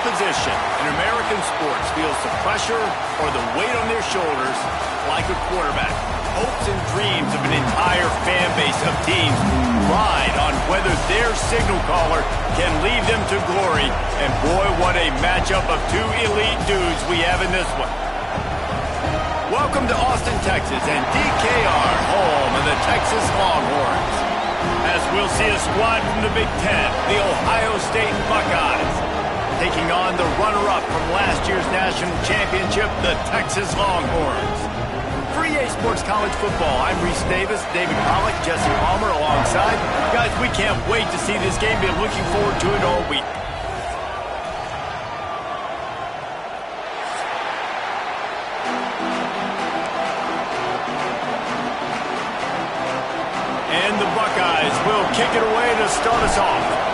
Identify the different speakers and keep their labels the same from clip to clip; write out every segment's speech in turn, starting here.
Speaker 1: position in American sports feels the pressure or the weight on their shoulders like a quarterback. Hopes and dreams of an entire fan base of teams ride on whether their signal caller can lead them to glory. And boy, what a matchup of two elite dudes we have in this one. Welcome to Austin, Texas, and DKR, home of the Texas Longhorns. As we'll see a squad from the Big Ten, the Ohio State Buckeyes, taking on the runner-up from last year's national championship, the Texas Longhorns. For EA Sports College Football, I'm Reese Davis, David Pollack, Jesse Palmer alongside. Guys, we can't wait to see this game. Been looking forward to it all week. And the Buckeyes will kick it away to start us off.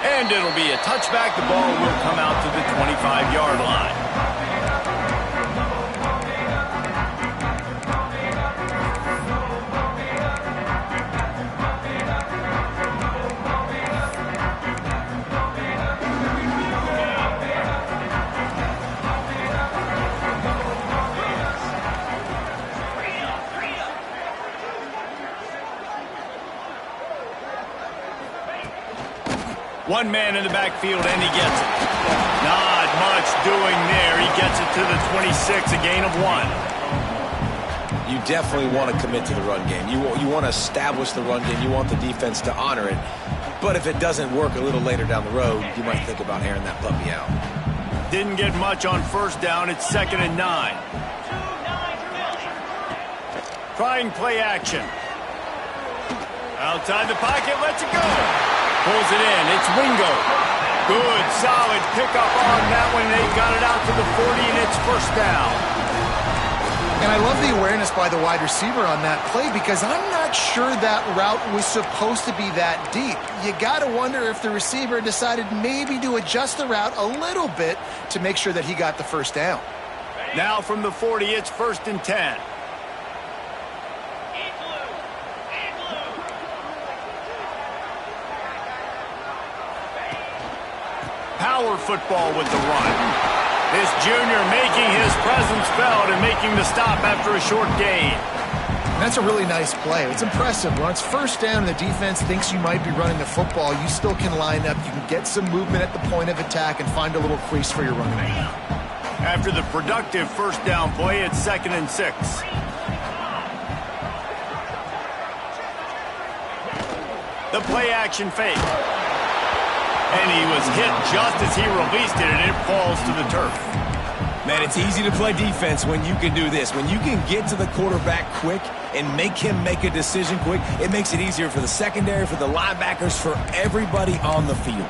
Speaker 1: And it'll be a touchback. The ball will come out to the 25-yard line. One man in the backfield, and he gets it. Not much doing there. He gets it to the 26, a gain of 1.
Speaker 2: You definitely want to commit to the run game. You want to establish the run game. You want the defense to honor it. But if it doesn't work a little later down the road, you might think about airing that puppy out.
Speaker 1: Didn't get much on first down. It's 2nd and 9. Trying play action. Outside the pocket, lets it go. Pulls it in. It's Wingo. Good, solid pickup on that one. They got it out to the 40, and it's first down.
Speaker 3: And I love the awareness by the wide receiver on that play because I'm not sure that route was supposed to be that deep. You got to wonder if the receiver decided maybe to adjust the route a little bit to make sure that he got the first down.
Speaker 1: Now from the 40, it's 1st and 10. Power football with the run. This junior making his presence felt and making the stop after a short gain.
Speaker 3: And that's a really nice play. It's impressive. When it's first down and the defense thinks you might be running the football, you still can line up. You can get some movement at the point of attack and find a little crease for your running back.
Speaker 1: After the productive first down play, it's 2nd and 6. The play action fake. And he was hit just as he released it, and it falls to the turf.
Speaker 2: Man, it's easy to play defense when you can do this. When you can get to the quarterback quick and make him make a decision quick, it makes it easier for the secondary, for the linebackers, for everybody on the field.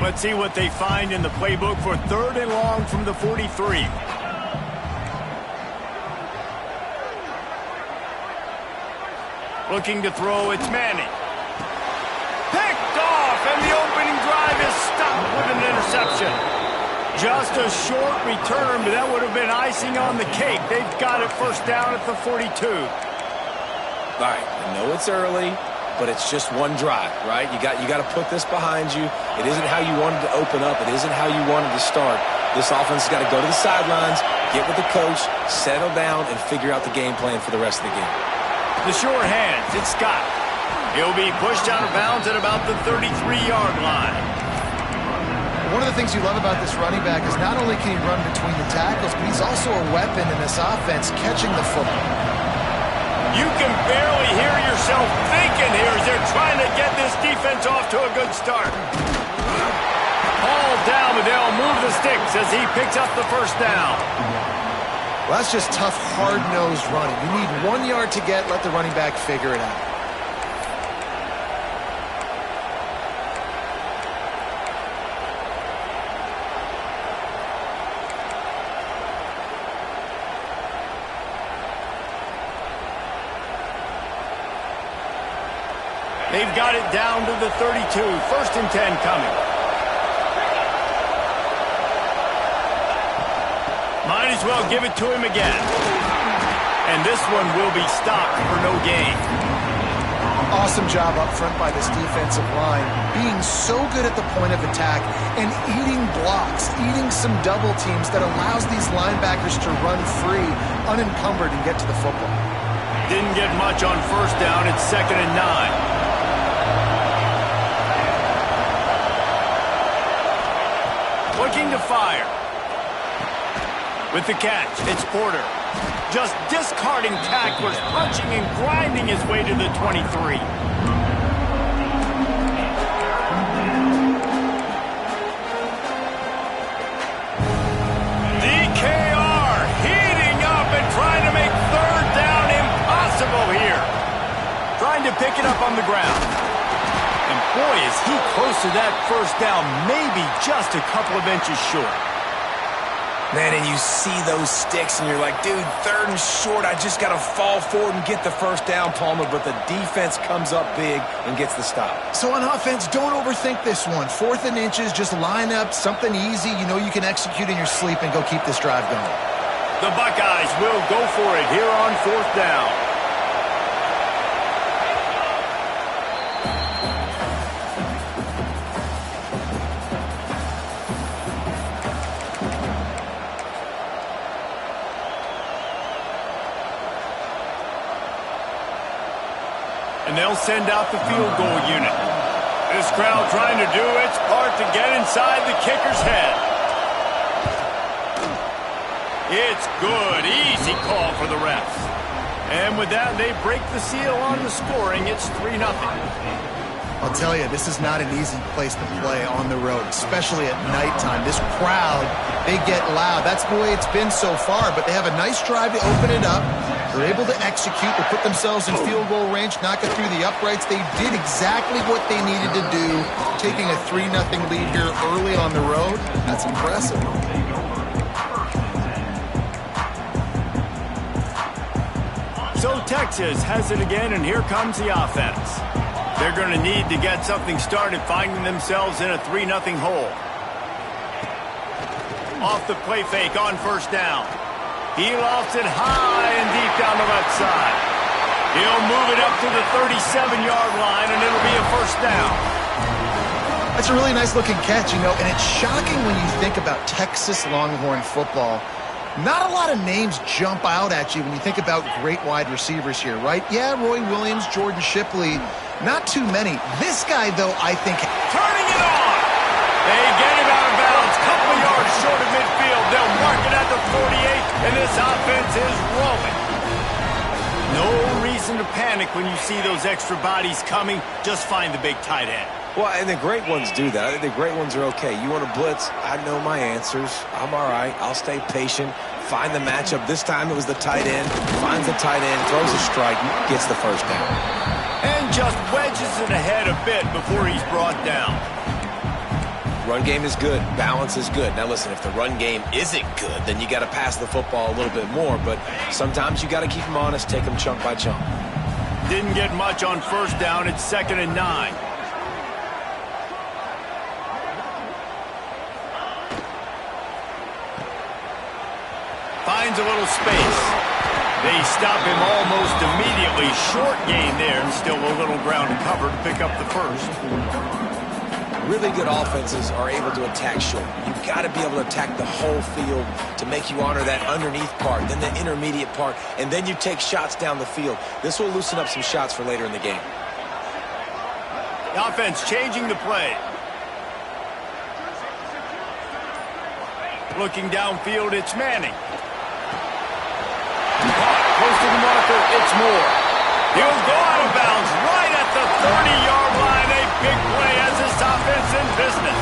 Speaker 1: Let's see what they find in the playbook for 3rd and long from the 43. Looking to throw, it's Manning. Picked off, and the opening drive is stopped with an interception. Just a short return, but that would have been icing on the cake. They've got it first down at the 42.
Speaker 2: All right, I know it's early, but it's just one drive, right? You got to put this behind you. It isn't how you wanted to open up. It isn't how you wanted to start. This offense has got to go to the sidelines, get with the coach, settle down, and figure out the game plan for the rest of the game.
Speaker 1: The sure hands, it's Scott. He'll be pushed out of bounds at about the 33-yard line.
Speaker 3: One of the things you love about this running back is not only can he run between the tackles, but he's also a weapon in this offense catching the football.
Speaker 1: You can barely hear yourself thinking here as they're trying to get this defense off to a good start. Hauled down, but they'll move the sticks as he picks up the first down.
Speaker 3: Well, that's just tough, hard-nosed running. You need 1 yard to get, let the running back figure it out.
Speaker 1: They've got it down to the 32. 1st and 10 coming. as well give it to him again. And this one will be stopped for no gain.
Speaker 3: Awesome job up front by this defensive line, being so good at the point of attack and eating blocks, eating some double teams that allows these linebackers to run free, unencumbered, and get to the football.
Speaker 1: Didn't get much on first down. It's 2nd and 9. Looking to fire. With the catch, it's Porter. Just discarding tacklers, punching and grinding his way to the 23. DKR heating up and trying to make third down impossible here. Trying to pick it up on the ground. And boy, is he close to that first down, maybe just a couple of inches short.
Speaker 2: Man, and you see those sticks, and you're like, dude, 3rd and short, I just got to fall forward and get the first down, Palmer, but the defense comes up big and gets the stop.
Speaker 3: So on offense, don't overthink this one. 4th and inches, just line up something easy you know you can execute in your sleep and go keep this drive going.
Speaker 1: The Buckeyes will go for it here on 4th down. And they'll send out the field goal unit. This crowd trying to do its part to get inside the kicker's head. It's good. Easy call for the refs. And with that, they break the seal on the scoring. It's 3-0.
Speaker 3: I'll tell you, this is not an easy place to play on the road, especially at nighttime. This crowd, they get loud. That's the way it's been so far, but they have a nice drive to open it up. They're able to execute. They put themselves in field goal range, knock it through the uprights. They did exactly what they needed to do, taking a 3-0 lead here early on the road. That's impressive.
Speaker 1: So Texas has it again, and here comes the offense. They're going to need to get something started, finding themselves in a 3-0 hole. Off the play fake on first down. He lofts it high and deep down the left side. He'll move it up to the 37-yard line, and it'll be a first down.
Speaker 3: That's a really nice-looking catch, you know, and it's shocking when you think about Texas Longhorn football. Not a lot of names jump out at you when you think about great wide receivers here, right? Yeah, Roy Williams, Jordan Shipley, not too many. This guy, though, I think...
Speaker 1: Turning it on! They get him out of bounds, couple of yards short of midfield. They'll mark it at the 48, and this offense is rolling. No reason to panic when you see those extra bodies coming. Just find the big tight end.
Speaker 2: Well, and the great ones do that. I think the great ones are okay. You want to blitz? I know my answers. I'm all right. I'll stay patient. Find the matchup. This time it was the tight end. Finds the tight end, throws a strike, gets the first down.
Speaker 1: And just wedges it ahead a bit before he's brought down.
Speaker 2: Run game is good. Balance is good. Now, listen, if the run game isn't good, then you got to pass the football a little bit more. But sometimes you got to keep them honest, take them chunk by chunk.
Speaker 1: Didn't get much on first down. It's 2nd and 9. Finds a little space. They stop him almost immediately. Short gain there, and still a little ground to cover to pick up the first.
Speaker 2: Really good offenses are able to attack short. You've got to be able to attack the whole field to make you honor that underneath part, then the intermediate part, and then you take shots down the field. This will loosen up some shots for later in the game.
Speaker 1: The offense changing the play. Looking downfield, it's Manning. Close to the marker, it's Moore. He'll go out of bounds right at the 30-yard line. A big play as this offense in business.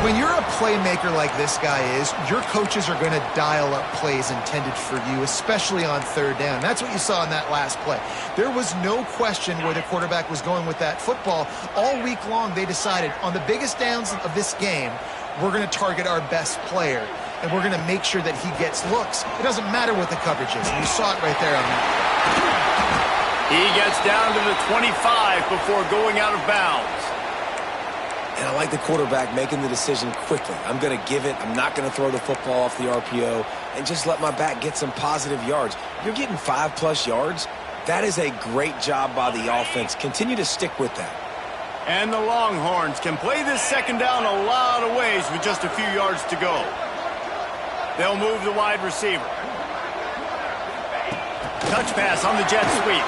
Speaker 3: When you're a playmaker like this guy is, your coaches are going to dial up plays intended for you, especially on third down. That's what you saw in that last play. There was no question where the quarterback was going with that football. All week long, they decided on the biggest downs of this game, we're going to target our best player, and we're going to make sure that he gets looks. It doesn't matter what the coverage is. You saw it right there on that.
Speaker 1: He gets down to the 25 before going out of bounds.
Speaker 2: And I like the quarterback making the decision quickly. I'm going to give it. I'm not going to throw the football off the RPO and just let my back get some positive yards. You're getting 5+ yards. That is a great job by the offense. Continue to stick with that.
Speaker 1: And the Longhorns can play this second down a lot of ways with just a few yards to go. They'll move the wide receiver. Touch pass on the jet sweep.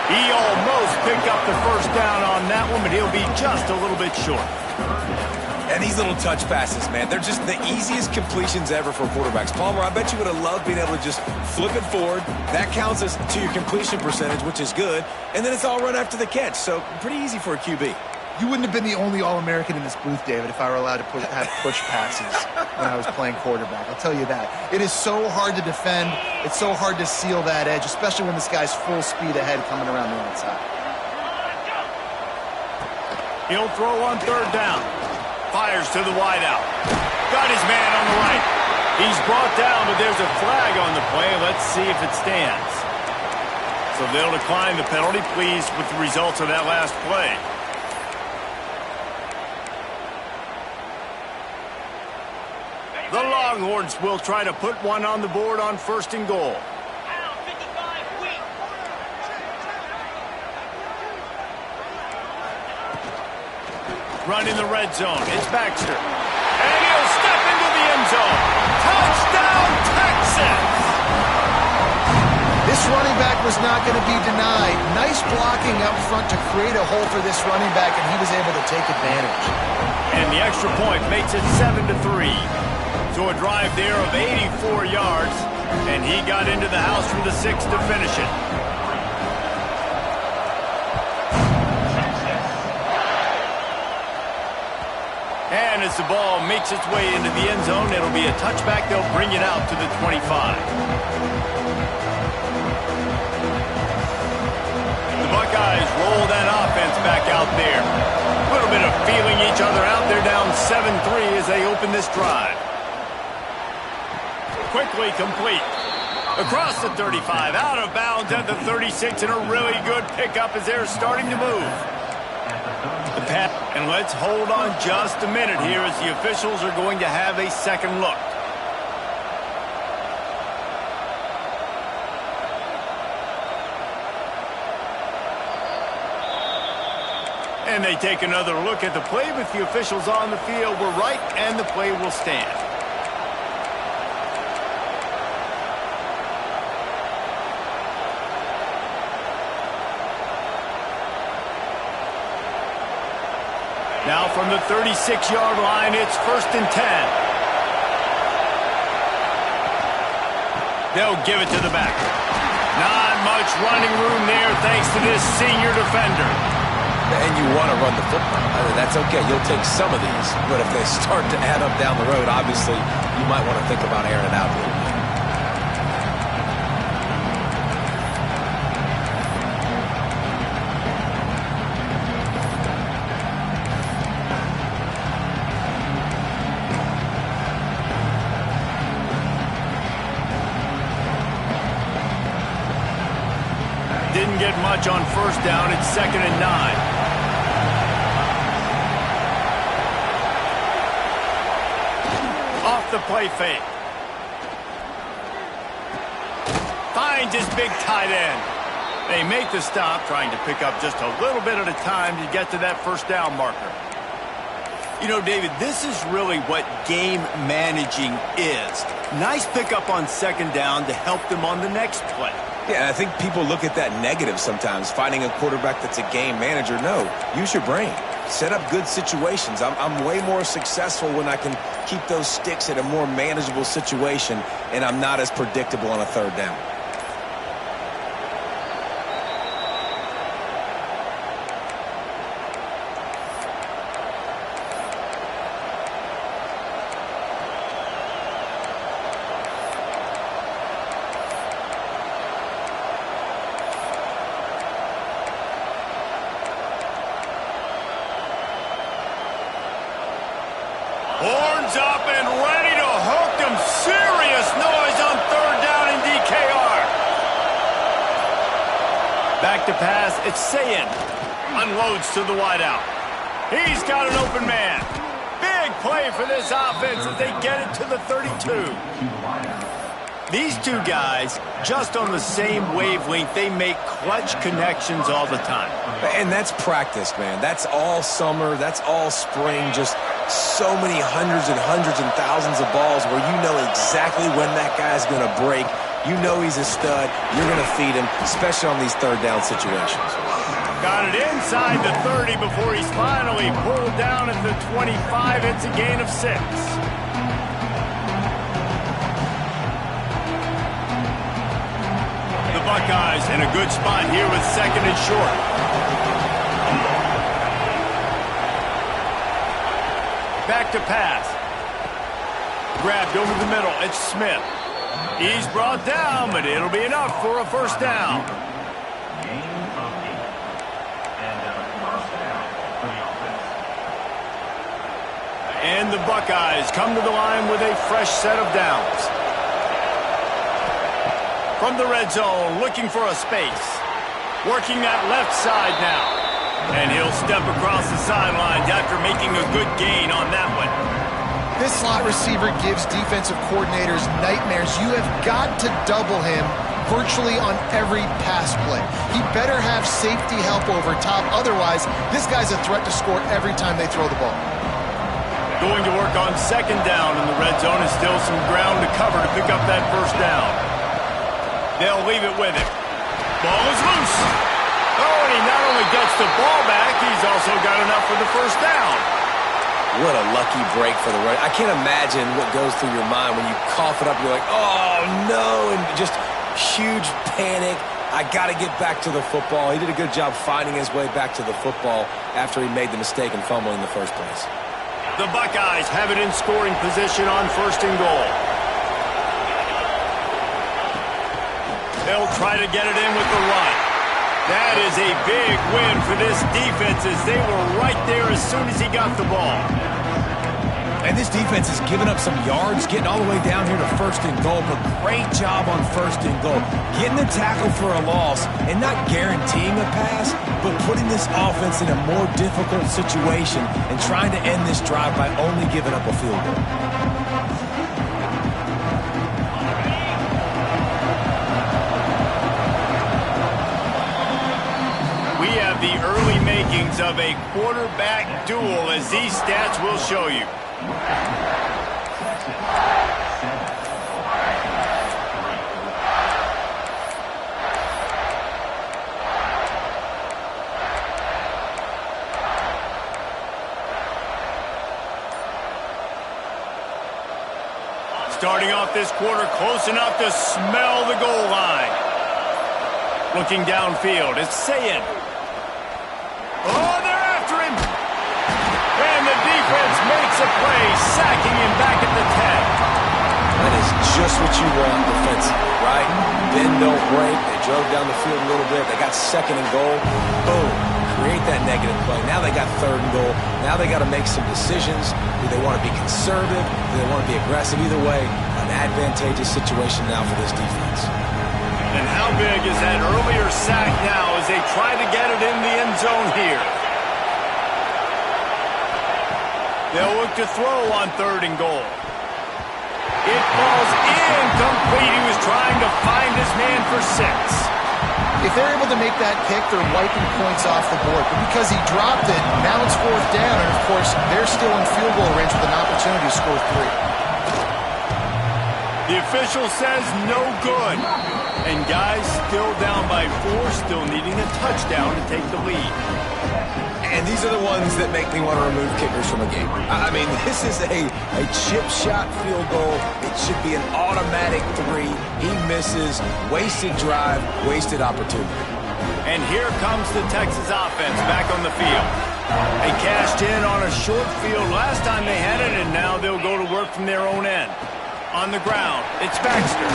Speaker 1: He almost picked up the first down on that one, but he'll be just a little bit short.
Speaker 2: And these little touch passes, man, they're just the easiest completions ever for quarterbacks. Palmer, I bet you would have loved being able to just flip it forward. That counts as to your completion percentage, which is good. And then it's all run after the catch, so pretty easy for a QB.
Speaker 3: You wouldn't have been the only All-American in this booth, David, if I were allowed to have push passes when I was playing quarterback. I'll tell you that. It is so hard to defend. It's so hard to seal that edge, especially when this guy's full speed ahead coming around the outside.
Speaker 1: He'll throw on third down. Fires to the wideout. Got his man on the right. He's brought down, but there's a flag on the play. Let's see if it stands. So they'll decline the penalty. Pleased with the results of that last play. The Longhorns will try to put one on the board on 1st and goal. Run in the red zone. It's Baxter. And he'll step into the end zone. Touchdown, Texans!
Speaker 3: This running back was not going to be denied. Nice blocking up front to create a hole for this running back, and he was able to take advantage.
Speaker 1: And the extra point makes it 7-3. So a drive there of 84 yards, and he got into the house from the 6 to finish it. And as the ball makes its way into the end zone, it'll be a touchback. They'll bring it out to the 25. The Buckeyes roll that offense back out there. A little bit of feeling each other out. They're down 7-3 as they open this drive. Quickly complete. Across the 35, out of bounds at the 36, and a really good pickup as they're starting to move. The pass, and let's hold on just a minute here as the officials are going to have a second look. And they take another look at the play, but the officials on the field were right, and the play will stand. Now from the 36-yard line, it's 1st and 10. They'll give it to the back. Not much running room there thanks to this senior defender.
Speaker 2: And you want to run the football. That's okay. You'll take some of these. But if they start to add up down the road, obviously, you might want to think about airing it out a little bit.
Speaker 1: Didn't get much on 1st down. It's 2nd and 9. Off the play fake. Finds his big tight end. They make the stop, trying to pick up just a little bit at a time to get to that 1st down marker. You know, David, this is really what game managing is. Nice pickup on 2nd down to help them on the next play.
Speaker 2: Yeah, I think people look at that negative sometimes, finding a quarterback that's a game manager. No, use your brain. Set up good situations. I'm way more successful when I can keep those sticks at a more manageable situation, and I'm not as predictable on a 3rd down.
Speaker 1: Horns up and ready to hook them. Serious noise on 3rd down in DKR. Back to pass. It's Sayin. Unloads to the wideout. He's got an open man. Big play for this offense as they get it to the 32. These two guys, just on the same wavelength, they make clutch connections all the time.
Speaker 2: And that's practice, man. That's all summer. That's all spring. Just so many hundreds and thousands of balls where you know exactly when that guy's going to break. You know he's a stud. You're going to feed him, especially on these third down situations.
Speaker 1: Got it inside the 30 before he's finally pulled down at the 25. It's a gain of 6. The Buckeyes in a good spot here with 2nd and short. Back to pass. Grabbed over the middle. It's Smith. He's brought down, but it'll be enough for a first down. And the Buckeyes come to the line with a fresh set of downs. From the red zone, looking for a space. Working that left side now. And he'll step across the sidelines after making a good gain on that one.
Speaker 3: This slot receiver gives defensive coordinators nightmares. You have got to double him virtually on every pass play. He better have safety help over top. Otherwise, this guy's a threat to score every time they throw the ball.
Speaker 1: Going to work on 2nd down in the red zone, and still some ground to cover to pick up that first down. They'll leave it with him. Ball is loose. Oh, and he not only gets the ball back, he's also got enough for the first down.
Speaker 2: What a lucky break for the runner. I can't imagine what goes through your mind when you cough it up. You're like, oh, no, and just huge panic. I got to get back to the football. He did a good job finding his way back to the football after he made the mistake and fumble in the first place.
Speaker 1: The Buckeyes have it in scoring position on 1st and goal. They'll try to get it in with the run. That is a big win for this defense as they were right there as soon as he got the ball.
Speaker 2: And this defense has given up some yards, getting all the way down here to 1st and goal, but great job on 1st and goal. Getting the tackle for a loss and not guaranteeing a pass, but putting this offense in a more difficult situation and trying to end this drive by only giving up a field goal.
Speaker 1: We have the early makings of a quarterback duel, as these stats will show you. Starting off this quarter close enough to smell the goal line. Looking downfield, it's Sayin. Oh, they're after him. And the defense makes a play, sacking him back at the 10.
Speaker 2: That is just what you want defensively, right? Bend, don't break. They drove down the field a little bit. They got 2nd and goal. Boom. Create that negative play. Now they got 3rd and goal. Now they got to make some decisions. Do they want to be conservative? Do they want to be aggressive? Either way, an advantageous situation now for this defense.
Speaker 1: And how big is that earlier sack now as they try to get it in the end zone here? They'll look to throw on 3rd and goal. It falls incomplete. He was trying to find his man for 6.
Speaker 3: If they're able to make that kick, they're wiping points off the board. But because he dropped it, now it's 4th down. And, of course, they're still in field goal range with an opportunity to score 3.
Speaker 1: The official says no good. And guys still down by 4, still needing a touchdown to take the lead.
Speaker 2: And these are the ones that make me want to remove kickers from a game. I mean, this is a chip shot field goal. It should be an automatic 3. He misses. Wasted drive, wasted opportunity.
Speaker 1: And here comes the Texas offense back on the field. They cashed in on a short field last time they had it, and now they'll go to work from their own end. On the ground, it's Baxter.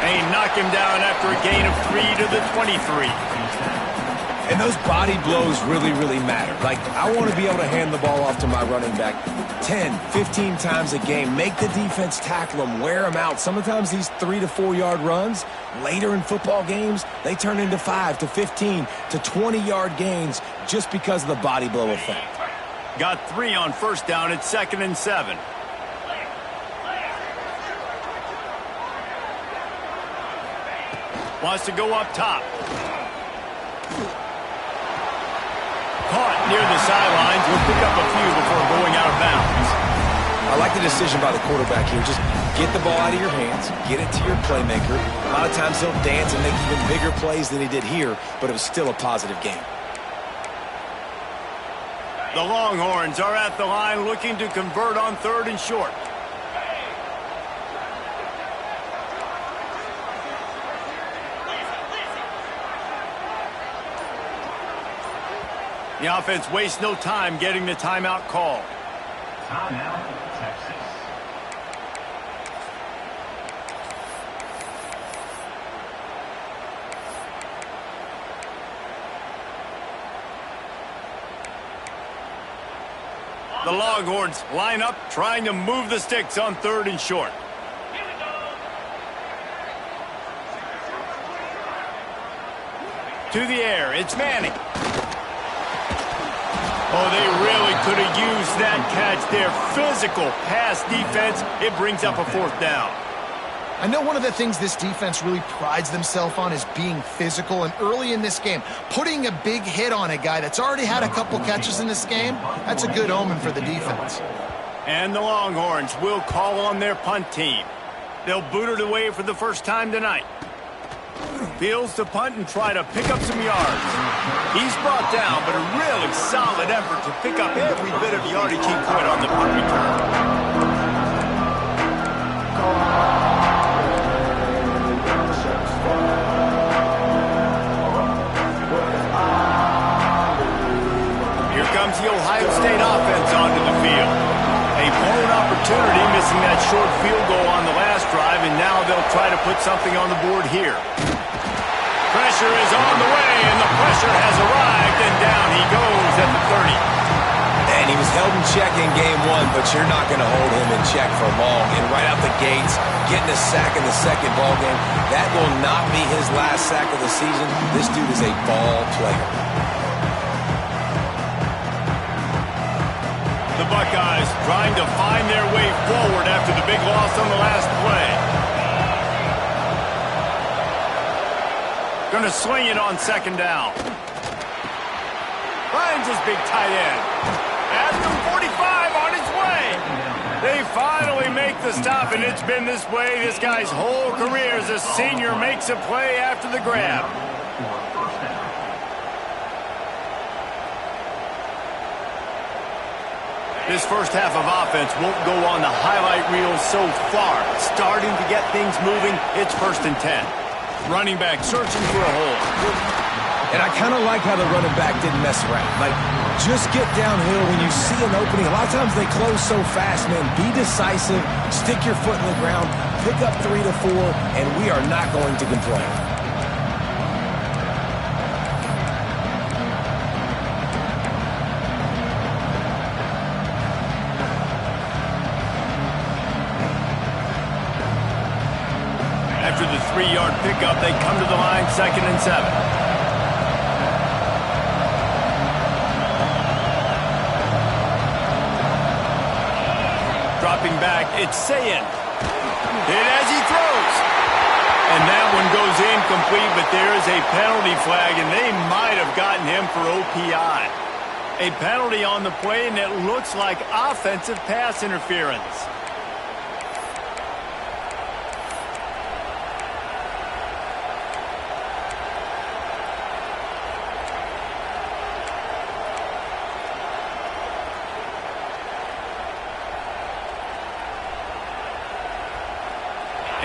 Speaker 1: They knock him down after a gain of 3 to the 23.
Speaker 2: And those body blows really, really matter. Like, I want to be able to hand the ball off to my running back 10, 15 times a game. Make the defense tackle him, wear him out. Sometimes these 3 to 4 yard runs, later in football games, they turn into 5 to 15 to 20 yard gains just because of the body blow effect.
Speaker 1: Got 3 on first down at 2nd and 7. Wants to go up top. Caught near the sidelines. Will pick up a few before going out of bounds.
Speaker 2: I like the decision by the quarterback here. Just get the ball out of your hands, get it to your playmaker. A lot of times he'll dance and make even bigger plays than he did here, but it was still a positive game.
Speaker 1: The Longhorns are at the line looking to convert on 3rd and short. The offense wastes no time getting the timeout call.
Speaker 4: Timeout, Texas.
Speaker 1: The Longhorns line up, trying to move the sticks on 3rd and short. To the air, it's Manning. Oh, they really could have used that catch there. Physical pass defense. It brings up a 4th down.
Speaker 3: I know one of the things this defense really prides themselves on is being physical, and early in this game, putting a big hit on a guy that's already had a couple catches in this game, that's a good omen for the defense.
Speaker 1: And the Longhorns will call on their punt team. They'll boot it away for the first time tonight. Fields to punt and try to pick up some yards. He's brought down, but a really solid effort to pick up every bit of yardage he could on the punt return. Here comes the Ohio State offense onto the field. A blown opportunity, missing that short field goal on the last drive, and now they'll try to put something on the board here. Pressure is on the way, and the pressure has arrived, and down he goes at the 30.
Speaker 2: And he was held in check in game 1, but you're not going to hold him in check for long. And right out the gates, getting a sack in the second ball game, that will not be his last sack of the season. This dude is a ball player.
Speaker 1: The Buckeyes trying to find their way forward after the big loss on the last play. Going to swing it on 2nd down. Finds his big tight end. At the 45 on his way. They finally make the stop, and it's been this way this guy's whole career as a senior makes a play after the grab. This first half of offense won't go on the highlight reel so far. Starting to get things moving, it's 1st and 10. Running back searching for a hole.
Speaker 2: And I kind of like how the running back didn't mess around. Like, just get downhill when you see an opening. A lot of times they close so fast, man. Be decisive, stick your foot in the ground, pick up 3 to 4, and we are not going to complain.
Speaker 1: After the 3-yard pickup, they come to the line 2nd and 7. Dropping back, it's Sayin. Hit as he throws. And that one goes incomplete, but there is a penalty flag, and they might have gotten him for OPI. A penalty on the play, and it looks like offensive pass interference.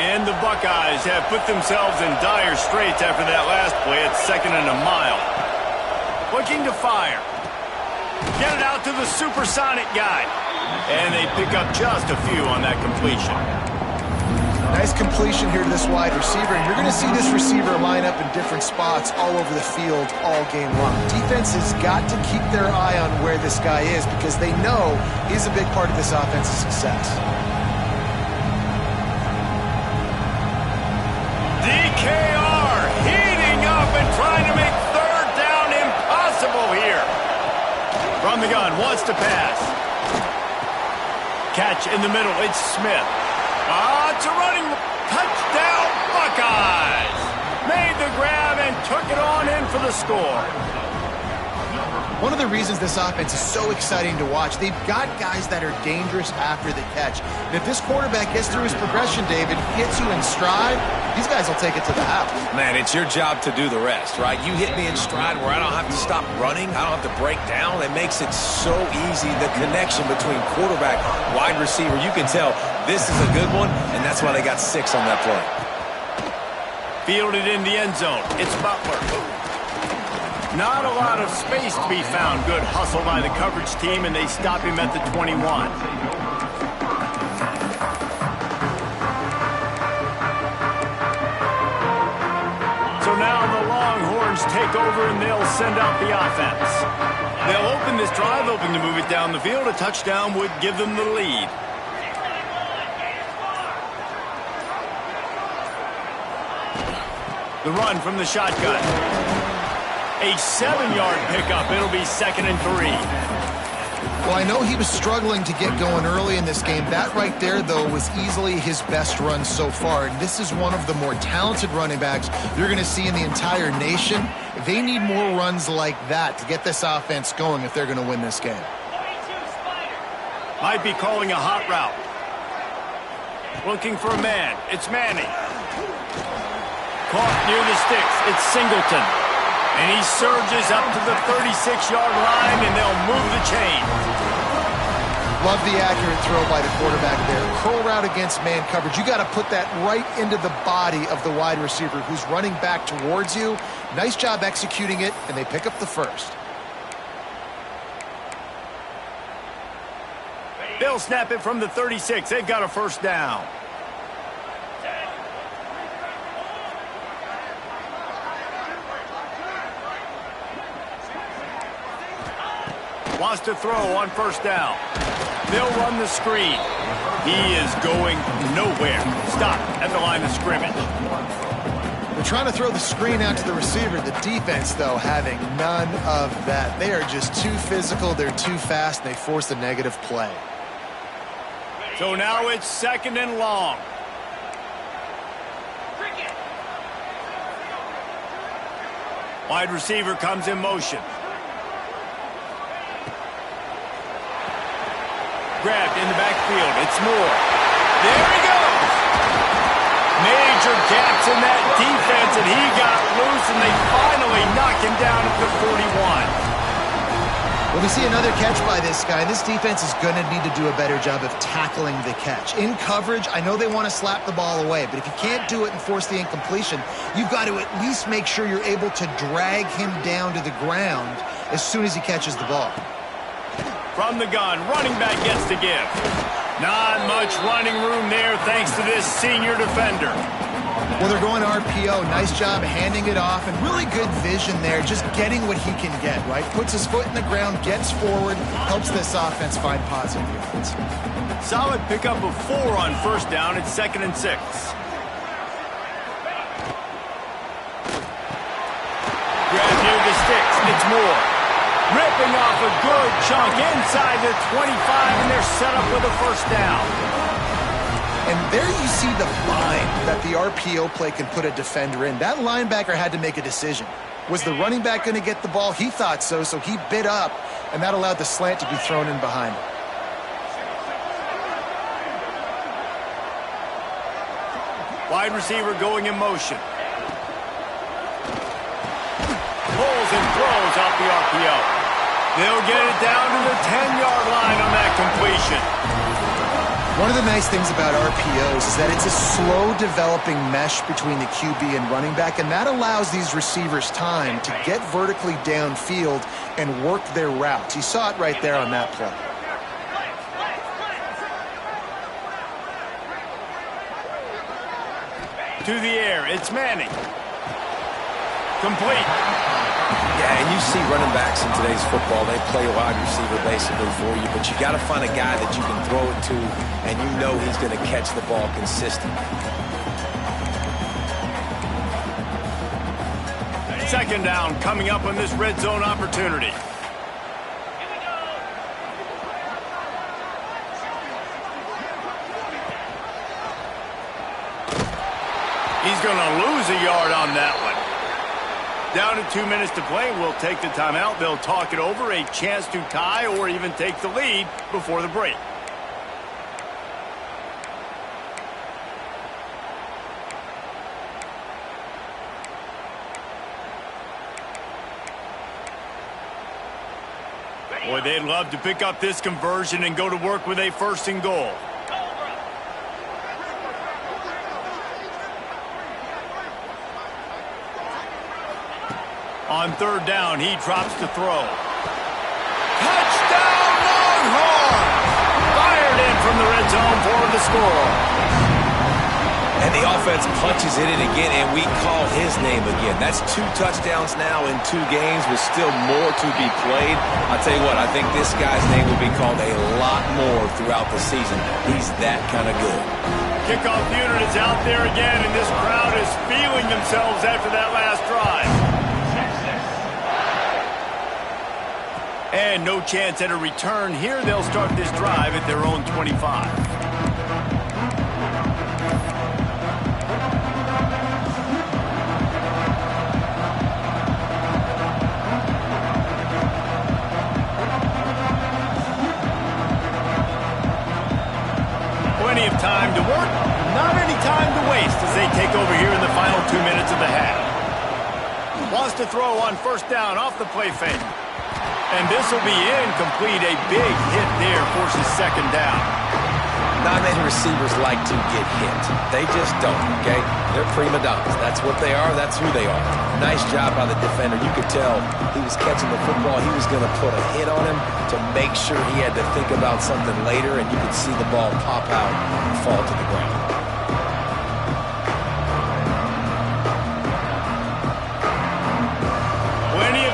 Speaker 1: And the Buckeyes have put themselves in dire straits after that last play at 2nd and a mile. Looking to fire. Get it out to the supersonic guy. And they pick up just a few on that completion.
Speaker 3: Nice completion here to this wide receiver, and you're going to see this receiver line up in different spots all over the field all game long. Defense has got to keep their eye on where this guy is because they know he's a big part of this offense's success.
Speaker 1: DKR heating up and trying to make 3rd down impossible here. From the gun, wants to pass. Catch in the middle, it's Smith. It's a running touchdown, Buckeyes. Made the grab and took it on in for the score.
Speaker 3: One of the reasons this offense is so exciting to watch, they've got guys that are dangerous after the catch. And if this quarterback gets through his progression, David, gets you in stride, these guys will take it to the house.
Speaker 2: Man, it's your job to do the rest, right? You hit me in stride where I don't have to stop running. I don't have to break down. It makes it so easy, the connection between quarterback, wide receiver. You can tell this is a good one, and that's why they got 6 on that play.
Speaker 1: Fielded in the end zone. It's Butler. Not a lot of space to be found. Good hustle by the coverage team, and they stop him at the 21. So now the Longhorns take over, and they'll send out the offense. They'll open this drive, hoping to move it down the field. A touchdown would give them the lead. The run from the shotgun. A 7-yard pickup. It'll be 2nd and 3.
Speaker 3: Well, I know he was struggling to get going early in this game. That right there, though, was easily his best run so far. And this is one of the more talented running backs you're going to see in the entire nation. They need more runs like that to get this offense going if they're going to win this game.
Speaker 1: Might be calling a hot route. Looking for a man. It's Manning. Caught near the sticks. It's Singleton. And he surges up to the 36-yard line, and they'll move the chain.
Speaker 3: Love the accurate throw by the quarterback there. Curl route against man coverage. You got to put that right into the body of the wide receiver who's running back towards you. Nice job executing it, and they pick up the first.
Speaker 1: They'll snap it from the 36. They've got a first down. Wants to throw on first down. They'll run the screen. He is going nowhere. Stop at the line of scrimmage.
Speaker 3: They're trying to throw the screen out to the receiver. The defense, though, having none of that. They are just too physical. They're too fast. And they force a negative play.
Speaker 1: So now it's 2nd and long. Wide receiver comes in motion. Grabbed in the backfield. It's Moore. There he goes. Major gaps in that defense, and he got loose, and they finally knock him down at the 41.
Speaker 3: Well, we see another catch by this guy. This defense is going to need to do a better job of tackling the catch. In coverage, I know they want to slap the ball away, but if you can't do it and force the incompletion, you've got to at least make sure you're able to drag him down to the ground as soon as he catches the ball.
Speaker 1: From the gun, running back gets to give. Not much running room there thanks to this senior defender.
Speaker 3: Well, they're going RPO. Nice job handing it off, and really good vision there, just getting what he can get, right? Puts his foot in the ground, gets forward, helps this offense find positive yards.
Speaker 1: Solid pickup of 4 on first down. It's 2nd and 6. Grab near the sticks. It's Moore. Ripping off a good chunk inside the 25, and they're set up with a first down.
Speaker 3: And there you see the bind that the RPO play can put a defender in. That linebacker had to make a decision. Was the running back going to get the ball? He thought so, so he bit up, and that allowed the slant to be thrown in behind him.
Speaker 1: Wide receiver going in motion. Pulls and throws off the RPO. They'll get it down to the 10-yard line on that completion.
Speaker 3: One of the nice things about RPOs is that it's a slow-developing mesh between the QB and running back, and that allows these receivers time to get vertically downfield and work their routes. You saw it right there on that play.
Speaker 1: To the air, it's Manning. Complete.
Speaker 2: Yeah, and you see running backs in today's football, they play a wide receiver basically for you, but you got to find a guy that you can throw it to, and you know he's going to catch the ball consistently.
Speaker 1: 2nd down coming up on this red zone opportunity. He's going to lose a yard on that one. Down to 2 minutes to play. We'll take the timeout. They'll talk it over, a chance to tie or even take the lead before the break. Boy, they'd love to pick up this conversion and go to work with a 1st and goal. On 3rd down, he drops to throw. Touchdown, Longhorns! Fired in from the red zone for the score.
Speaker 2: And the offense punches it in again, and we call his name again. That's 2 touchdowns now in 2 games with still more to be played. I'll tell you what, I think this guy's name will be called a lot more throughout the season. He's that kind of good.
Speaker 1: Kickoff unit is out there again, and this crowd is feeling themselves after that last drive. And no chance at a return here. They'll start this drive at their own 25. Plenty of time to work, not any time to waste as they take over here in the final 2 minutes of the half. Wants to throw on 1st down off the play fake. And this will be incomplete. A big hit there forces 2nd down.
Speaker 2: Not many receivers like to get hit. They just don't, okay? They're prima donnas. That's what they are. That's who they are. Nice job by the defender. You could tell he was catching the football. He was going to put a hit on him to make sure he had to think about something later, and you could see the ball pop out and fall to the ground.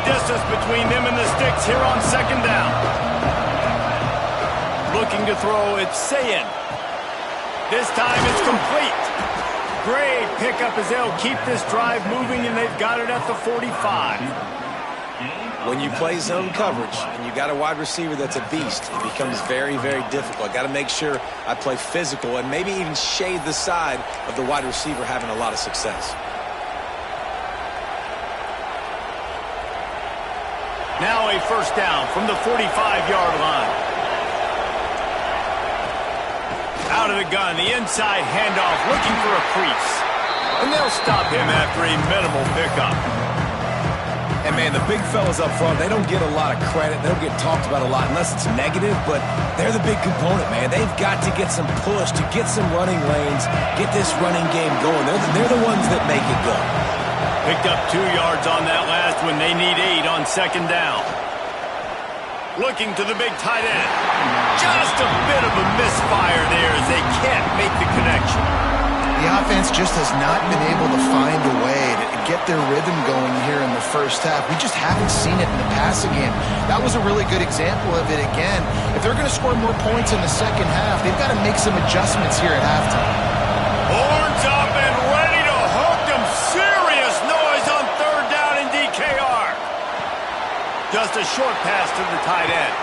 Speaker 1: Distance between them and the sticks here on 2nd down. Looking to throw, it's Sayin. This time it's complete. Great pickup as they'll keep this drive moving, and they've got it at the 45.
Speaker 2: When you play zone coverage and you got a wide receiver that's a beast, it becomes very, very difficult. I got to make sure I play physical and maybe even shade the side of the wide receiver having a lot of success.
Speaker 1: Now a 1st down from the 45-yard line. Out of the gun, the inside handoff, looking for a crease. And they'll stop him after a minimal pickup.
Speaker 2: And, man, the big fellas up front, they don't get a lot of credit. They don't get talked about a lot unless it's negative, but they're the big component, man. They've got to get some push, to get some running lanes, get this running game going. They're the ones that make it go.
Speaker 1: Picked up 2 yards on that last one. They need 8 on 2nd down. Looking to the big tight end. Just a bit of a misfire there as they can't make the connection.
Speaker 3: The offense just has not been able to find a way to get their rhythm going here in the 1st half. We just haven't seen it in the passing game. That was a really good example of it again. If they're going to score more points in the 2nd half, they've got to make some adjustments here at halftime.
Speaker 1: Horns up and ready to hook them. Serious noise on 3rd down in DKR. Just a short pass to the tight end.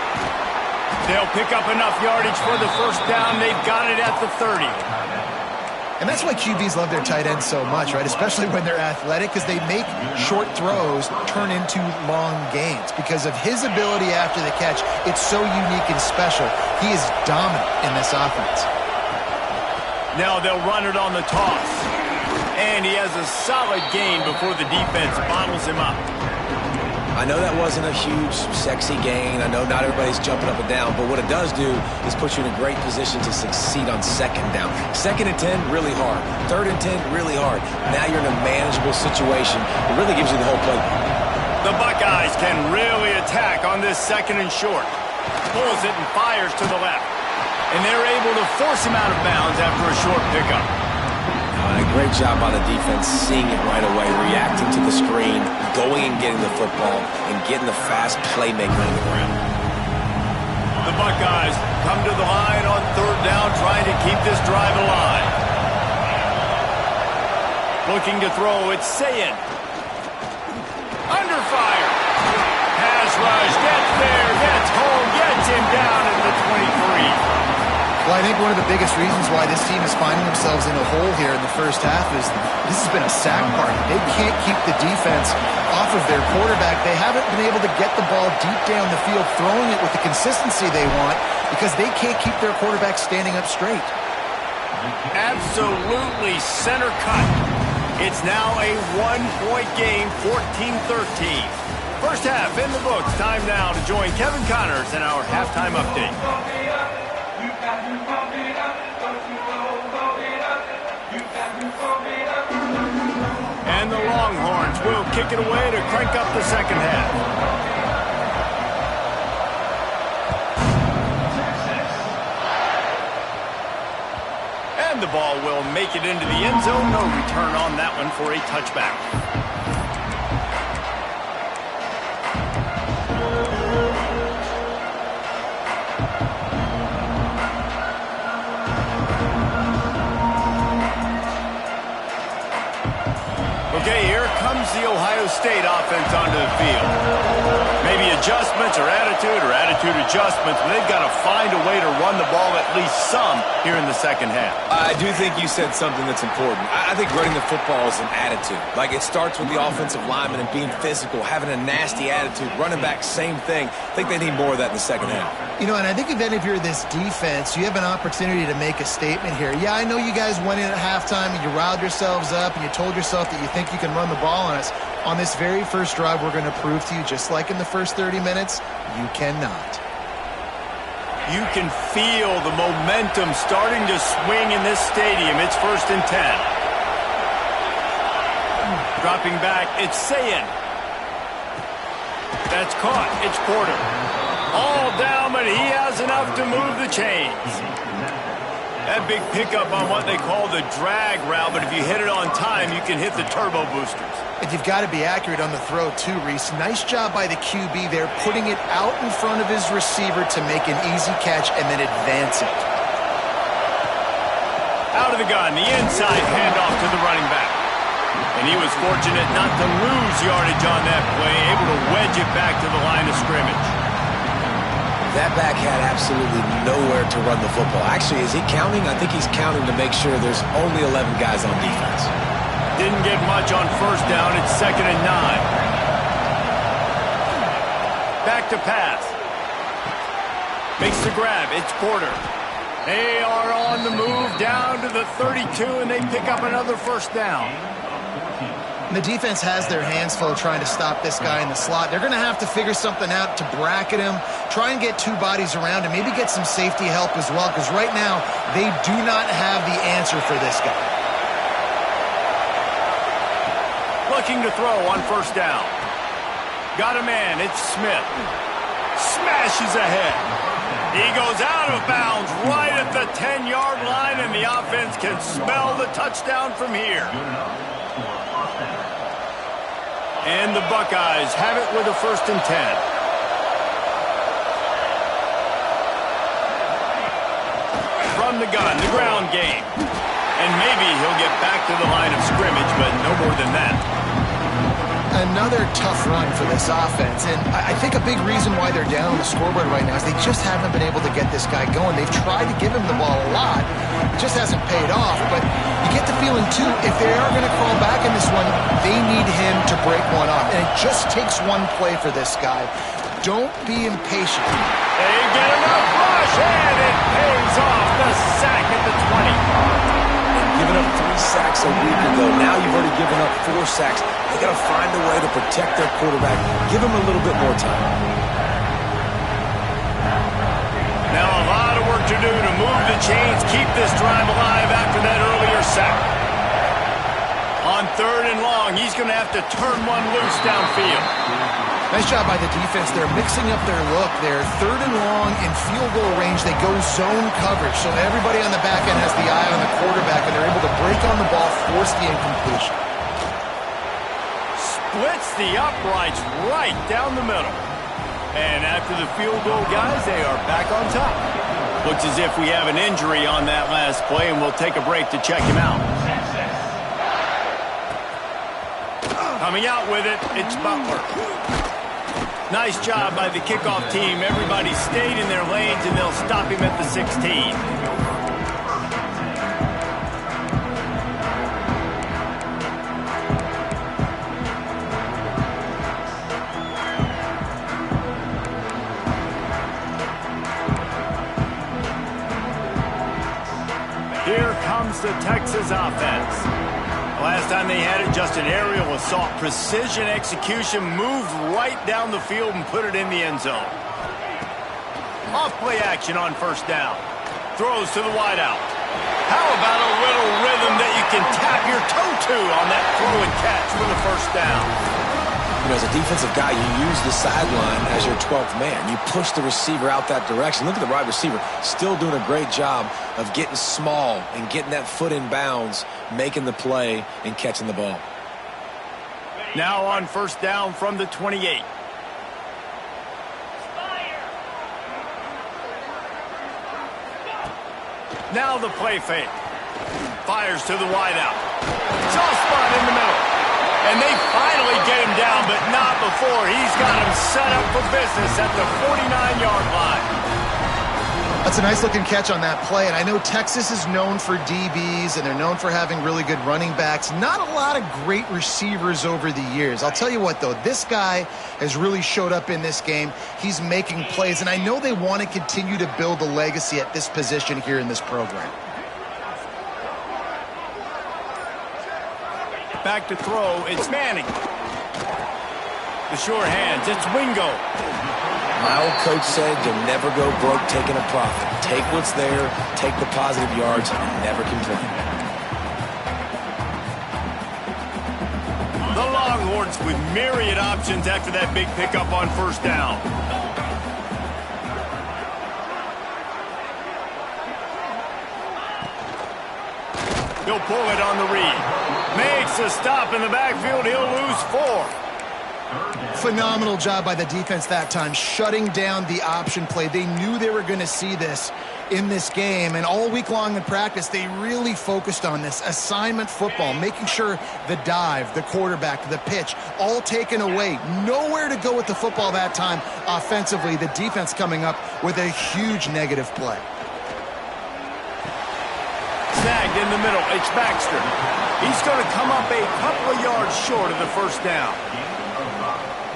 Speaker 1: They'll pick up enough yardage for the 1st down. They've got it at the 30.
Speaker 3: And that's why QBs love their tight ends so much, right? Especially when they're athletic, because they make short throws turn into long gains. Because of his ability after the catch, it's so unique and special. He is dominant in this offense.
Speaker 1: Now they'll run it on the toss. And he has a solid gain before the defense bottles him up.
Speaker 2: I know that wasn't a huge, sexy gain. I know not everybody's jumping up and down, but what it does do is put you in a great position to succeed on 2nd down. 2nd and 10, really hard. 3rd and 10, really hard. Now you're in a manageable situation. It really gives you the whole playbook.
Speaker 1: The Buckeyes can really attack on this 2nd and short. Pulls it and fires to the left. And they're able to force him out of bounds after a short pickup.
Speaker 2: Great job by the defense, seeing it right away, reacting to the screen, going and getting the football, and getting the fast playmaker on the ground.
Speaker 1: The Buckeyes come to the line on 3rd down, trying to keep this drive alive. Looking to throw, it's Sayin. Under fire. Pass rush, gets there, gets home, gets him down at the 23.
Speaker 3: Well, I think one of the biggest reasons why this team is finding themselves in a hole here in the first half is this has been a sack party. They can't keep the defense off of their quarterback. They haven't been able to get the ball deep down the field, throwing it with the consistency they want because they can't keep their quarterback standing up straight.
Speaker 1: Absolutely center cut. It's now a one-point game, 14-13. First half in the books. Time now to join Kevin Connors in our halftime update. And the Longhorns will kick it away to crank up the second half. And the ball will make it into the end zone. No return on that one for a touchback. Okay, here comes the Ohio State offense onto the field. Maybe adjustments or attitude adjustments, but they've got to find a way to run the ball at least some here in the second half.
Speaker 2: I do think you said something that's important. I think running the football is an attitude. Like, it starts with the offensive lineman and being physical, having a nasty attitude. Running back, same thing. I think they need more of that in the second half.
Speaker 3: You know, and I think if you're this defense, you have an opportunity to make a statement here. Yeah, I know you guys went in at halftime and you riled yourselves up and you told yourself that you think you can run the ball on us. On this very first drive, we're going to prove to you, just like in the first 30 minutes, you cannot.
Speaker 1: You can feel the momentum starting to swing in this stadium. It's 1st and 10. Dropping back, it's Sayin. That's caught. It's Porter. All down, but he has enough to move the chains. That big pickup on what they call the drag route, but if you hit it on time, you can hit the turbo boosters.
Speaker 3: And you've got to be accurate on the throw too, Reese. Nice job by the QB there, putting it out in front of his receiver to make an easy catch and then advance it.
Speaker 1: Out of the gun, the inside handoff to the running back. And he was fortunate not to lose yardage on that play, able to wedge it back to the line of scrimmage.
Speaker 2: That back had absolutely nowhere to run the football. Actually, is he counting? I think he's counting to make sure there's only 11 guys on defense.
Speaker 1: Didn't get much on first down. It's 2nd and 9. Back to pass. Makes the grab. It's Porter. They are on the move down to the 32, and they pick up another first down.
Speaker 3: The defense has their hands full trying to stop this guy in the slot. They're going to have to figure something out to bracket him, try and get two bodies around him, maybe get some safety help as well, because right now they do not have the answer for this guy.
Speaker 1: Looking to throw on first down. Got a man. It's Smith. Smashes ahead. He goes out of bounds right at the 10-yard line, and the offense can smell the touchdown from here. And the Buckeyes have it with a 1st and 10. From the gun, the ground game. And maybe he'll get back to the line of scrimmage, but no more than that.
Speaker 3: Another tough run for this offense, and I think a big reason why they're down on the scoreboard right now is they just haven't been able to get this guy going. They've tried to give him the ball a lot. It just hasn't paid off, but you get the feeling, too, if they are going to crawl back in this one, they need him to break one off, and it just takes one play for this guy. Don't be impatient.
Speaker 1: They get enough rush, and it pays off. The sack at the 20.
Speaker 2: Giving up 3 sacks a week ago. Now you've already given up 4 sacks. They got to find a way to protect their quarterback. Give him a little bit more time.
Speaker 1: Now a lot of work to do to move the chains, keep this drive alive after that earlier sack. On 3rd and long, he's going to have to turn one loose downfield.
Speaker 3: Nice job by the defense. They're mixing up their look. They're 3rd and long in field goal range. They go zone coverage, so everybody on the back end has the eye on the quarterback, and they're able to break on the ball, force the incompletion.
Speaker 1: Splits the uprights right down the middle. And after the field goal, guys, they are back on top. Looks as if we have an injury on that last play, and we'll take a break to check him out. Coming out with it, it's Butler. Nice job by the kickoff team. Everybody stayed in their lanes, and they'll stop him at the 16. Here comes the Texas offense. Last time they had it, just an aerial assault. Precision execution, moved right down the field and put it in the end zone. Off-play action on first down. Throws to the wideout. How about a little rhythm that you can tap your toe to on that throw and catch for the first down?
Speaker 2: You know, as a defensive guy, you use the sideline as your 12th man. You push the receiver out that direction. Look at the wide receiver, still doing a great job of getting small and getting that foot in bounds, making the play and catching the ball.
Speaker 1: Now on first down from the 28. Now the play fake. Fires to the wideout. Soft spot in the middle. And they finally get him down, but not before. He's got him set up for business at the 49-yard line.
Speaker 3: That's a nice-looking catch on that play, and I know Texas is known for DBs, and they're known for having really good running backs. Not a lot of great receivers over the years. I'll tell you what, though, this guy has really showed up in this game. He's making plays, and I know they want to continue to build a legacy at this position here in this program.
Speaker 1: Back to throw, it's Manning. The short hands, it's Wingo.
Speaker 2: My old coach said you'll never go broke taking a profit. Take what's there, take the positive yards, and never complain.
Speaker 1: The Longhorns with myriad options after that big pickup on first down. He'll pull it on the read. Makes a stop in the backfield. He'll lose 4.
Speaker 3: Phenomenal job by the defense that time, shutting down the option play. They knew they were going to see this in this game, and all week long in practice, they really focused on this assignment football, making sure the dive, the quarterback, the pitch, all taken away. Nowhere to go with the football that time offensively. The defense coming up with a huge negative play.
Speaker 1: Snagged in the middle. It's Baxter. He's going to come up a couple of yards short of the first down.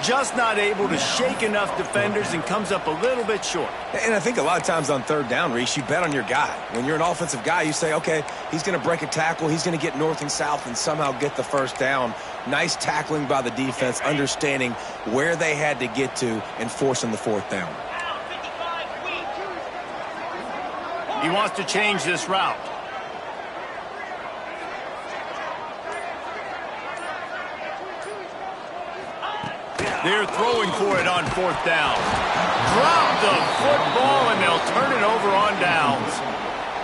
Speaker 1: Just not able to shake enough defenders and comes up a little bit short.
Speaker 2: And I think a lot of times on third down, Reese, you bet on your guy. When you're an offensive guy, you say, okay, he's going to break a tackle. He's going to get north and south and somehow get the first down. Nice tackling by the defense, understanding where they had to get to and forcing the fourth down.
Speaker 1: He wants to change this route. They're throwing for it on fourth down. Drop the football, and they'll turn it over on downs.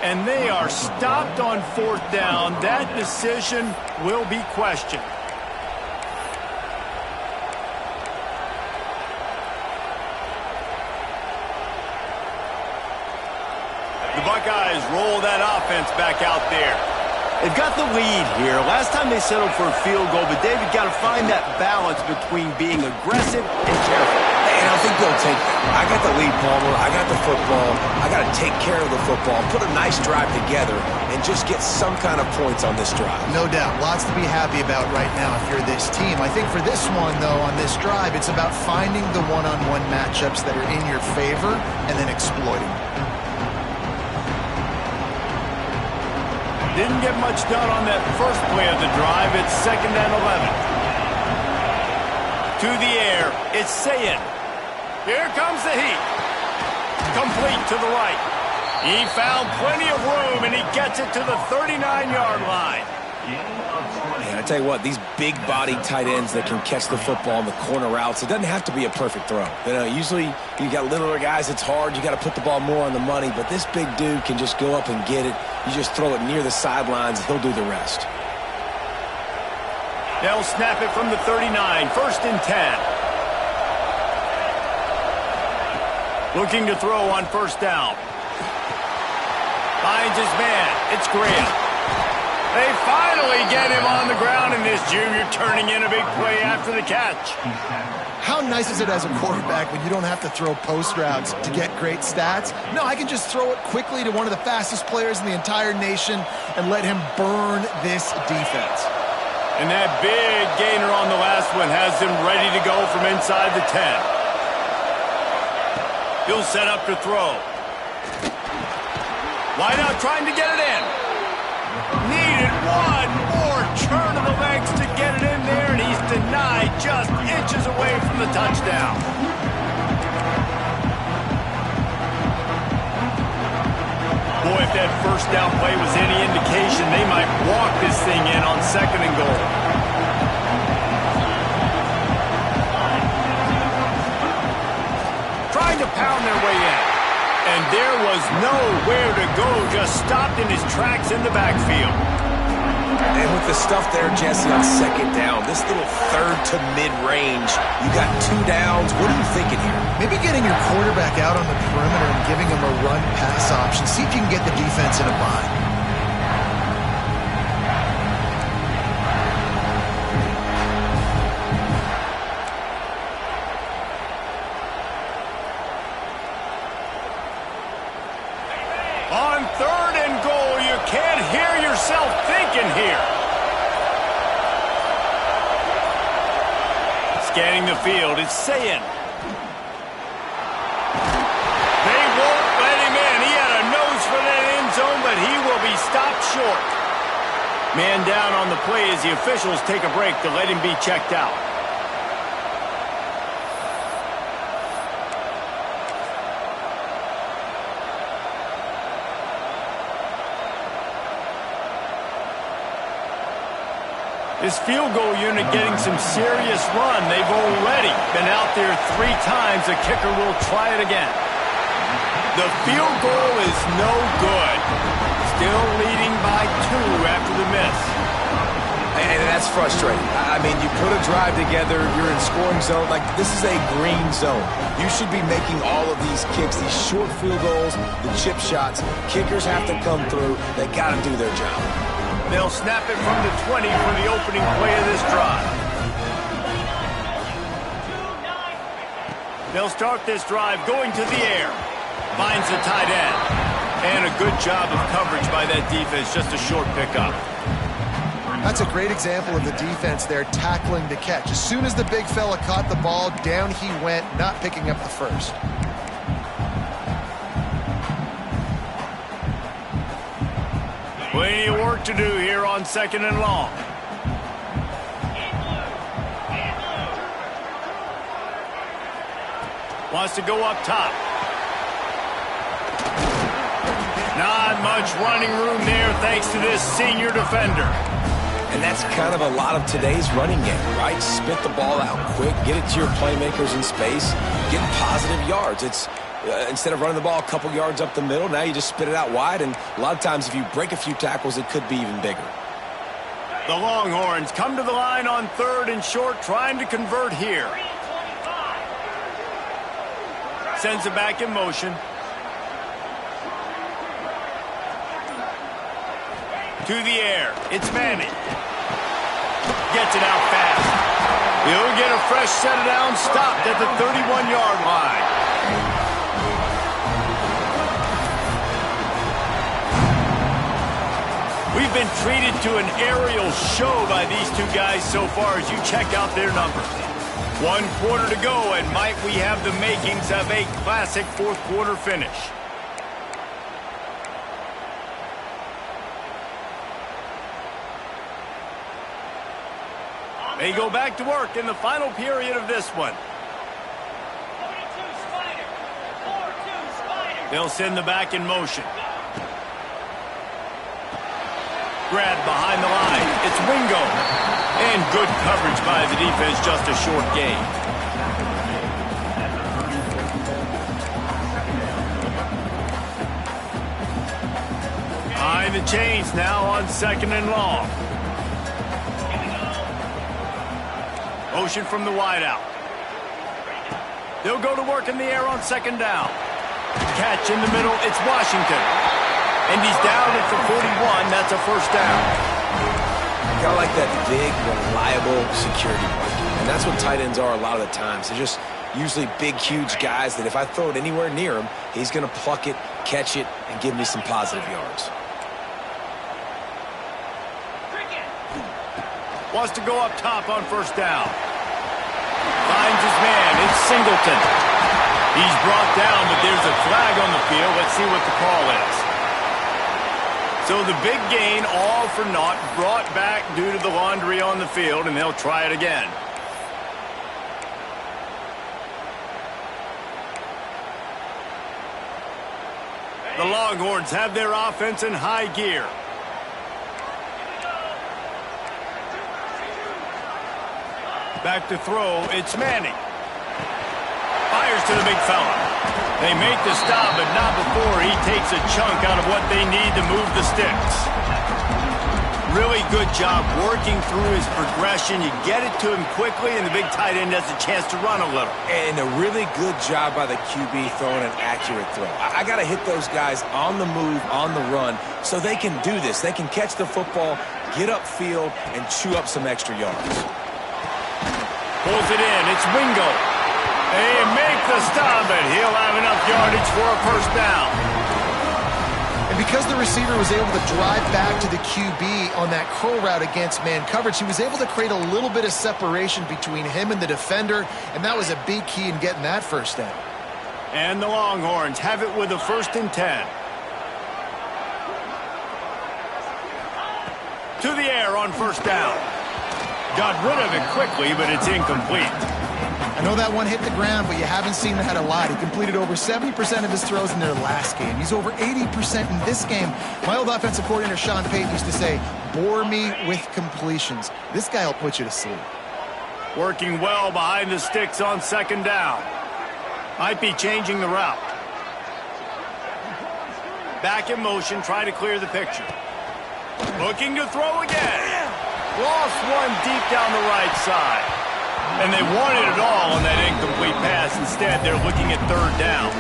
Speaker 1: And they are stopped on fourth down. That decision will be questioned. The Buckeyes roll that offense back out there. They've got the lead here. Last time they settled for a field goal, but David got to find that balance between being aggressive and careful.
Speaker 2: And I think they'll take that. I got the lead, Palmer. I got the football. I got to take care of the football, put a nice drive together, and just get some kind of points on this drive.
Speaker 3: No doubt. Lots to be happy about right now if you're this team. I think for this one, though, on this drive, it's about finding the one-on-one matchups that are in your favor and then exploiting them.
Speaker 1: Didn't get much done on that first play of the drive. It's 2nd and 11. To the air, it's Sayin. Here comes the heat. Complete to the right. He found plenty of room, and he gets it to the 39-yard line.
Speaker 2: Man, I tell you what, these big-bodied tight ends that can catch the football on the corner routes, it doesn't have to be a perfect throw. You know, usually you got littler guys, it's hard. You got to put the ball more on the money, but this big dude can just go up and get it. You just throw it near the sidelines, he'll do the rest.
Speaker 1: They'll snap it from the 39, 1st and 10. Looking to throw on first down. Finds his man. It's Graham. They finally get him on the ground, and this junior turning in a big play after the catch.
Speaker 3: How nice is it as a quarterback when you don't have to throw post routes to get great stats? No, I can just throw it quickly to one of the fastest players in the entire nation and let him burn this defense.
Speaker 1: And that big gainer on the last one has him ready to go from inside the 10. He'll set up to throw. Wide out trying to get it in. Needed one more turn of the legs to get it in there, and he's denied just inches away from the touchdown. Boy, if that first down play was any indication, they might walk this thing in on 2nd and goal. Trying to pound their way in. And there was nowhere to go, just stopped in his tracks in the backfield.
Speaker 2: And with the stuff there, Jesse, on 2nd down, this little third to mid-range, you got 2 downs. What are you thinking here?
Speaker 3: Maybe getting your quarterback out on the perimeter and giving him a run-pass option. See if you can get the defense in a bind.
Speaker 1: On 3rd and goal, you can't hear yourself thinking here. Scanning the field, it's saying. They won't let him in. He had a nose for that end zone, but he will be stopped short. Man down on the play as the officials take a break to let him be checked out. This field goal unit getting some serious run. They've already been out there 3 times. The kicker will try it again. The field goal is no good. Still leading by 2 after the miss.
Speaker 2: And that's frustrating. I mean, you put a drive together, you're in scoring zone. Like, this is a green zone. You should be making all of these kicks, these short field goals, the chip shots. Kickers have to come through. They got to do their job.
Speaker 1: They'll snap it from the 20 for the opening play of this drive. They'll start this drive going to the air. Finds the tight end. And a good job of coverage by that defense, just a short pickup.
Speaker 3: That's a great example of the defense there tackling the catch. As soon as the big fella caught the ball, down he went, not picking up the first.
Speaker 1: Plenty of work to do here on 2nd and long. Wants to go up top. Not much running room there thanks to this senior defender.
Speaker 2: And that's kind of a lot of today's running game, right? Spit the ball out quick, get it to your playmakers in space, get positive yards. It's instead of running the ball a couple yards up the middle, now you just spit it out wide, and a lot of times if you break a few tackles, it could be even bigger.
Speaker 1: The Longhorns come to the line on 3rd and short, trying to convert here. Sends it back in motion. To the air. It's Manning. Gets it out fast. He'll get a fresh set of downs, stopped at the 31-yard line. We've been treated to an aerial show by these 2 guys so far as you check out their numbers. 1 quarter to go, and might we have the makings of a classic 4th quarter finish. They go back to work in the final period of this one. They'll send the back in motion. Grab behind the line. It's Wingo. And good coverage by the defense, just a short gain. Behind the chains now on 2nd and long. Motion from the wideout. They'll go to work in the air on 2nd down. Catch in the middle. It's Washington. And he's down at the 41. That's a first down.
Speaker 2: Kind of like that big, reliable security blanket. And that's what tight ends are a lot of the times. They're just usually big, huge guys that if I throw it anywhere near him, he's going to pluck it, catch it, and give me some positive yards.
Speaker 1: Wants to go up top on first down. Finds his man. It's Singleton. He's brought down, but there's a flag on the field. Let's see what the call is. So the big gain, all for naught, brought back due to the laundry on the field, and they'll try it again. The Longhorns have their offense in high gear. Back to throw, it's Manning. Fires to the big fella. They make the stop, but not before he takes a chunk out of what they need to move the sticks. Really good job working through his progression. You get it to him quickly, and the big tight end has a chance to run a little.
Speaker 2: And a really good job by the QB throwing an accurate throw. I got to hit those guys on the move, on the run, so they can do this. They can catch the football, get upfield, and chew up some extra yards.
Speaker 1: Pulls it in. It's Wingo. They make the stop, and he'll have enough yardage for a first down.
Speaker 3: And because the receiver was able to drive back to the QB on that curl route against man coverage, he was able to create a little bit of separation between him and the defender, and that was a big key in getting that first down.
Speaker 1: And the Longhorns have it with a 1st and 10. To the air on first down. Got rid of it quickly, but it's incomplete.
Speaker 3: I know that one hit the ground, but you haven't seen that a lot. He completed over 70% of his throws in their last game. He's over 80% in this game. My old offensive coordinator, Sean Payton, used to say, bore me with completions. This guy will put you to sleep.
Speaker 1: Working well behind the sticks on 2nd down. Might be changing the route. Back in motion, trying to clear the picture. Looking to throw again. Lost one deep down the right side. And they wanted it all on that incomplete pass. Instead, they're looking at 3rd down.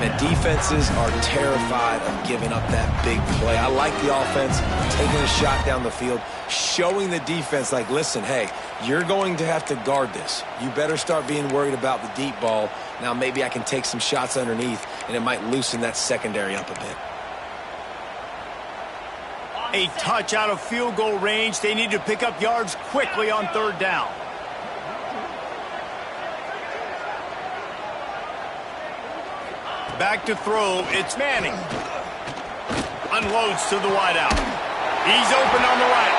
Speaker 2: The defenses are terrified of giving up that big play. I like the offense taking a shot down the field, showing the defense like, listen, hey, you're going to have to guard this. You better start being worried about the deep ball. Now maybe I can take some shots underneath, and it might loosen that secondary up a bit.
Speaker 1: A touch out of field goal range. They need to pick up yards quickly on 3rd down. Back to throw, it's Manning. Unloads to the wideout. He's open on the right.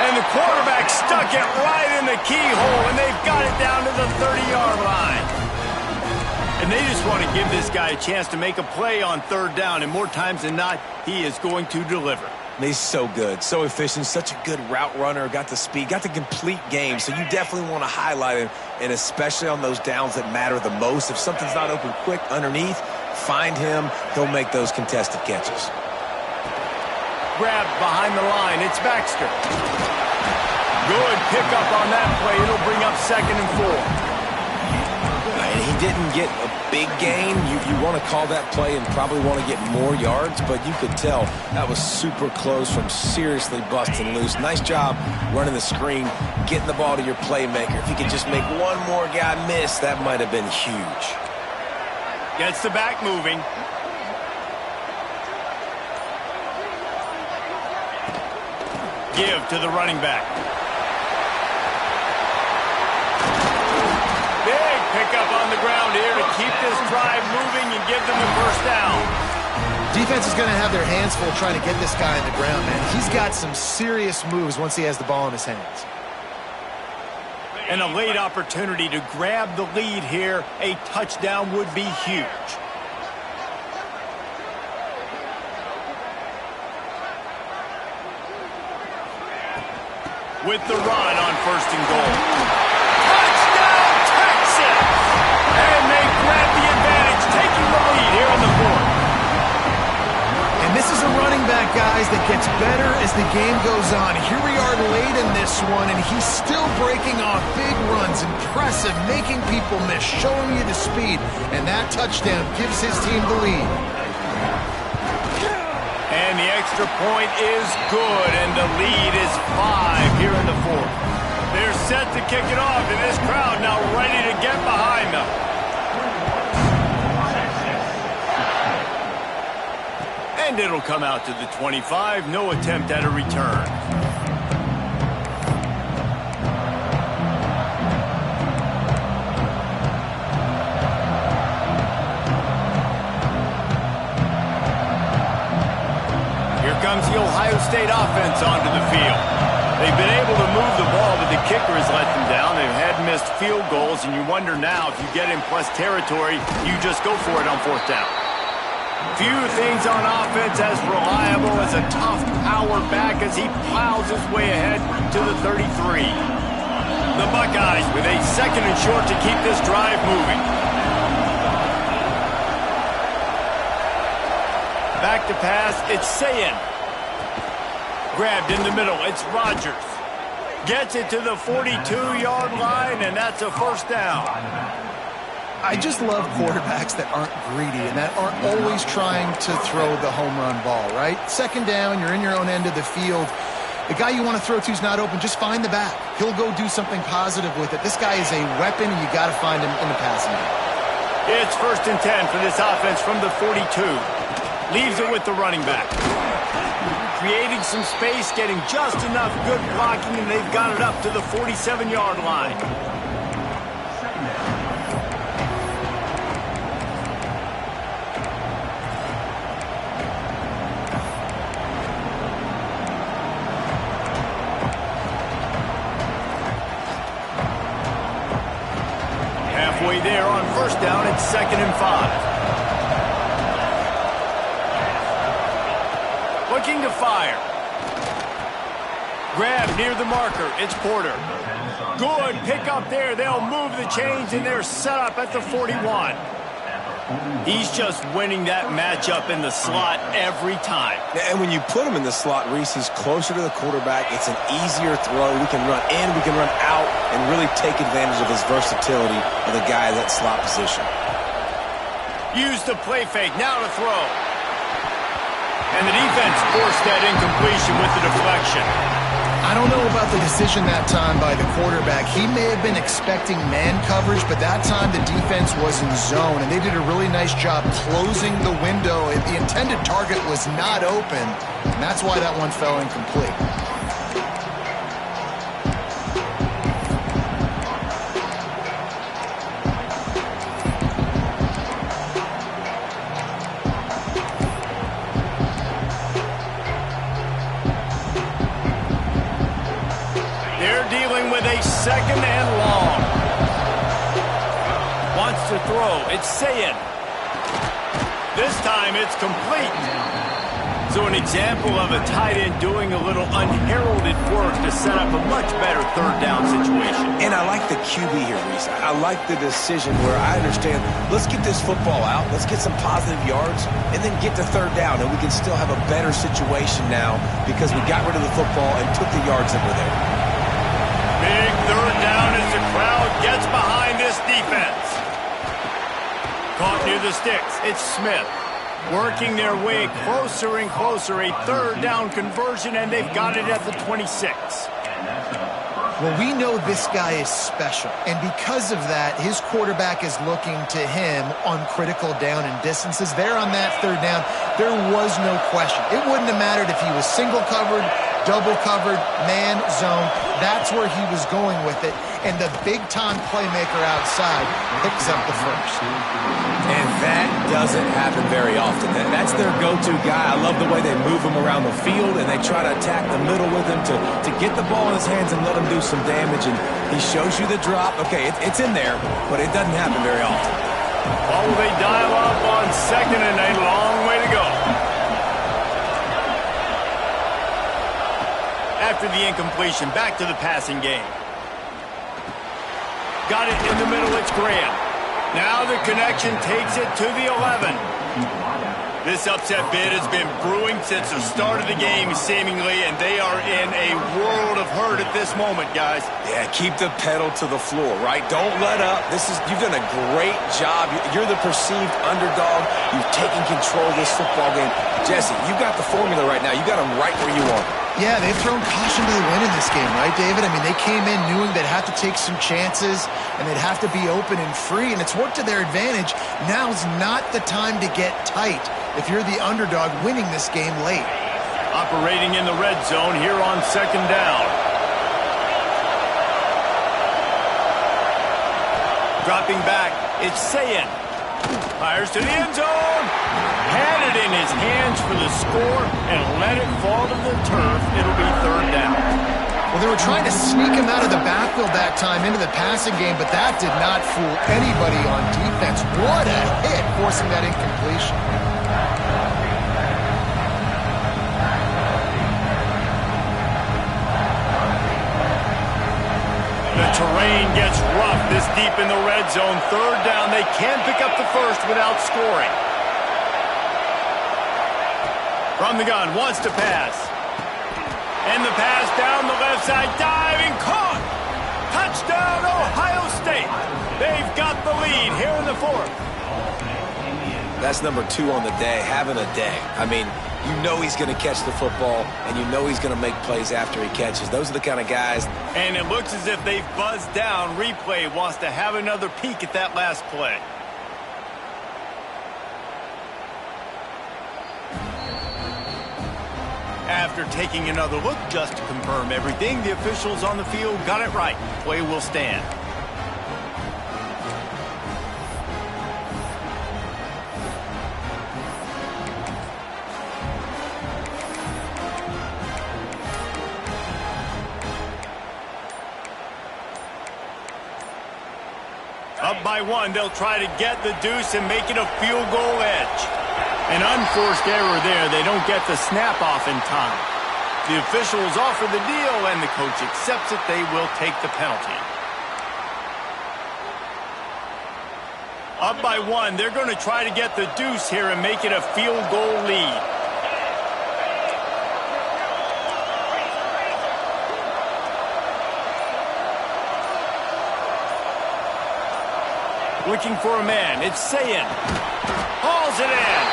Speaker 1: And the quarterback stuck it right in the keyhole, and they've got it down to the 30-yard line. And they just want to give this guy a chance to make a play on 3rd down, and more times than not, he is going to deliver.
Speaker 2: He's so good, so efficient, such a good route runner, got the speed, got the complete game, so you definitely want to highlight him, and especially on those downs that matter the most. If something's not open quick underneath, find him, he'll make those contested catches.
Speaker 1: Grabbed behind the line, it's Baxter. Good pickup on that play, it'll bring up 2nd and 4.
Speaker 2: And he didn't get a big gain. You want to call that play and probably want to get more yards, but you could tell that was super close from seriously busting loose. Nice job running the screen, getting the ball to your playmaker. If you could just make one more guy miss, that might have been huge.
Speaker 1: Gets the back moving. Give to the running back. Big pickup on the ground here to keep this drive moving and give them the first down.
Speaker 3: Defense is going to have their hands full trying to get this guy on the ground, man. He's got some serious moves once he has the ball in his hands.
Speaker 1: And a late opportunity to grab the lead here. A touchdown would be huge. With the run on 1st and goal. Touchdown, Texas! And they grab the advantage, taking the lead here in the 4th.
Speaker 3: And this is a running back, guys, that gets better as the game goes on. Here we are late in this one, and he's still breaking off big runs. Impressive, making people miss, showing you the speed. And that touchdown gives his team the lead.
Speaker 1: And And the extra point is good, and the lead is 5 here in the fourth. They're set to kick it off, and this crowd now ready to get behind them. And it'll come out to the 25. No attempt at a return. Here comes the Ohio State offense onto the field. They've been able to move the ball, but the kicker has let them down. They've had missed field goals, and you wonder now if you get in plus territory, you just go for it on fourth down. Few things on offense as reliable as a tough power back as he plows his way ahead to the 33. The Buckeyes with a second and short to keep this drive moving. Back to pass, it's Sayin. Grabbed in the middle, it's Rodgers. Gets it to the 42-yard line, and that's a first down.
Speaker 3: I just love quarterbacks that aren't greedy and that aren't always trying to throw the home run ball, right? Second down, you're in your own end of the field. The guy you want to throw to is not open. Just find the back. He'll go do something positive with it. This guy is a weapon, and you got to find him in the passing game.
Speaker 1: It's 1st and 10 for this offense from the 42. Leaves it with the running back. Creating some space, getting just enough good blocking, and they've got it up to the 47-yard line. Halfway there on first down, it's 2nd and 5. Looking to fire. Grab near the marker. It's Porter. Good pick up there. They'll move the chains, and they're set up at the 41. He's just winning that matchup in the slot every time.
Speaker 2: And when you put him in the slot, Reese, he's closer to the quarterback. It's an easier throw. We can run in, we can run out, and really take advantage of his versatility of the guy in that slot position.
Speaker 1: Use the play fake. Now to throw. And the defense forced that incompletion with the deflection.
Speaker 3: I don't know about the decision that time by the quarterback. He may have been expecting man coverage, but that time the defense was in zone, and they did a really nice job closing the window. The intended target was not open, and that's why that one fell incomplete.
Speaker 1: With a 2nd and long. Wants to throw. It's Sayin. This time it's complete. So an example of a tight end doing a little unheralded work to set up a much better third down situation.
Speaker 2: And I like the QB here, Reese. I like the decision where I understand, let's get this football out, let's get some positive yards, and then get to third down, and we can still have a better situation now because we got rid of the football and took the yards that were there.
Speaker 1: Big third down as the crowd gets behind this defense. Caught near the sticks. It's Smith. Working their way closer and closer. A third down conversion, and they've got it at the 26.
Speaker 3: Well, we know this guy is special, and because of that, his quarterback is looking to him on critical down and distances. There on that third down, there was no question. It wouldn't have mattered if he was single covered, double covered, man, zone. That's where he was going with it, and the big-time playmaker outside picks up the first.
Speaker 2: And that doesn't happen very often. That's their go-to guy. I love the way they move him around the field, and they try to attack the middle with him to get the ball in his hands and let him do some damage. And he shows you the drop. Okay, it's in there, but it doesn't happen very often.
Speaker 1: Oh, they dial up on 2nd and a long way to go. After the incompletion, back to the passing game. Got it in the middle, it's Graham. Now the connection takes it to the 11. This upset bid has been brewing since the start of the game, seemingly, and they are in a world of hurt at this moment, guys.
Speaker 2: Yeah, keep the pedal to the floor, right? Don't let up. You've done a great job. You're the perceived underdog. You've taken control of this football game. Jesse, you got the formula right now. You got them right where you want them.
Speaker 3: Yeah, they've thrown caution to the wind in this game, right, David? I mean, they came in knowing they'd have to take some chances and they'd have to be open and free, and it's worked to their advantage. Now's not the time to get tight if you're the underdog winning this game late.
Speaker 1: Operating in the red zone here on second down. Dropping back, it's Sayin. Fires to the end zone. Had it in his hands for the score and let it fall to the turf. It'll be third down.
Speaker 3: Well, they were trying to sneak him out of the backfield that time into the passing game, but that did not fool anybody on defense. What a hit, forcing that incompletion.
Speaker 1: The terrain gets rough this deep in the red zone. Third down, they can pick up the first without scoring. From the gun, wants to pass. And the pass down the left side, diving, caught! Touchdown, Ohio State! They've got the lead here in the fourth.
Speaker 2: That's number 2 on the day, having a day. I mean, you know he's going to catch the football, and you know he's going to make plays after he catches. Those are the kind of guys.
Speaker 1: And it looks as if they've buzzed down. Replay wants to have another peek at that last play. After taking another look just to confirm everything, the officials on the field got it right. Play will stand. Up by 1, they'll try to get the deuce and make it a field goal edge. An unforced error there. They don't get the snap off in time. The officials offer the deal, and the coach accepts it. They will take the penalty. Up by 1, they're going to try to get the deuce here and make it a field goal lead. Looking for a man. It's Sayin. Hauls it in.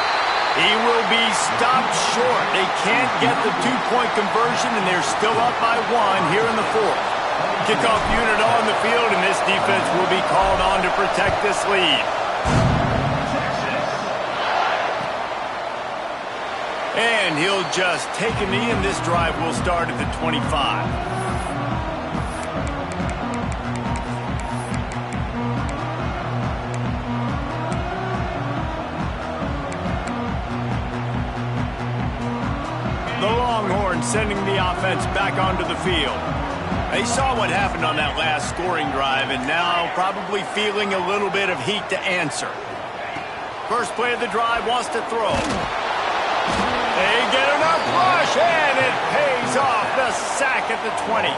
Speaker 1: He will be stopped short. They can't get the 2-point conversion, and they're still up by 1 here in the fourth. Kickoff unit on the field, and this defense will be called on to protect this lead. And he'll just take a knee, and this drive will start at the 25. Sending the offense back onto the field. They saw what happened on that last scoring drive, and now probably feeling a little bit of heat to answer. First play of the drive, wants to throw. They get enough rush, and it pays off. The sack at the 20.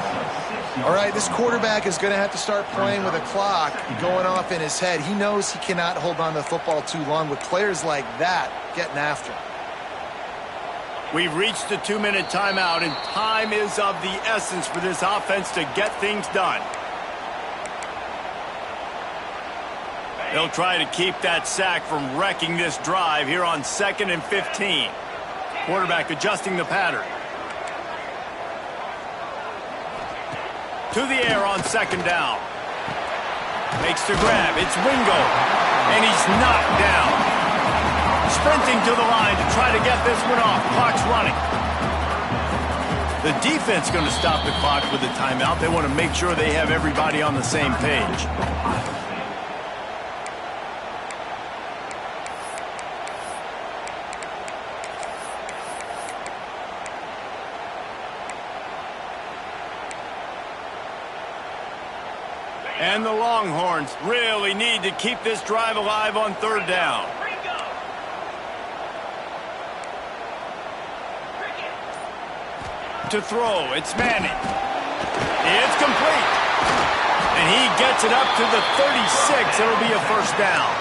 Speaker 3: All right, this quarterback is going to have to start playing with a clock going off in his head. He knows he cannot hold on to the football too long with players like that getting after him.
Speaker 1: We've reached the 2-minute timeout, and time is of the essence for this offense to get things done. They'll try to keep that sack from wrecking this drive here on 2nd and 15. Quarterback adjusting the pattern. To the air on 2nd down. Makes the grab. It's Wingo. And he's knocked down. Sprinting to the line to try to get this one off. Clock's running. The defense going to stop the clock with a timeout. They want to make sure they have everybody on the same page. And the Longhorns really need to keep this drive alive on 3rd down. To throw, it's Manning. It's complete. And he gets it up to the 36. It'll be a 1st down.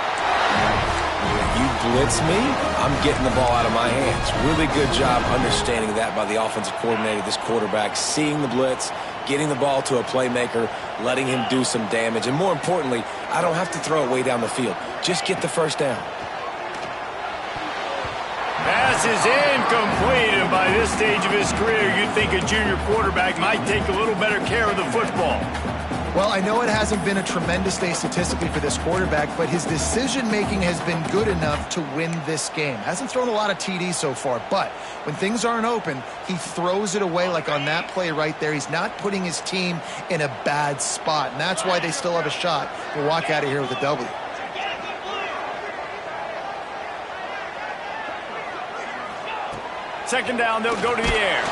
Speaker 2: You blitz me, I'm getting the ball out of my hands. Really good job understanding that by the offensive coordinator, this quarterback, seeing the blitz, getting the ball to a playmaker, letting him do some damage. And more importantly, I don't have to throw it way down the field. Just get the first down.
Speaker 1: Pass is incomplete, and by this stage of his career, you'd think a junior quarterback might take a little better care of the football.
Speaker 3: Well, I know it hasn't been a tremendous day statistically for this quarterback, but his decision-making has been good enough to win this game. Hasn't thrown a lot of TDs so far, but when things aren't open, he throws it away like on that play right there. He's not putting his team in a bad spot, and that's why they still have a shot to walk out of here with a W.
Speaker 1: Second down, they'll go to the air.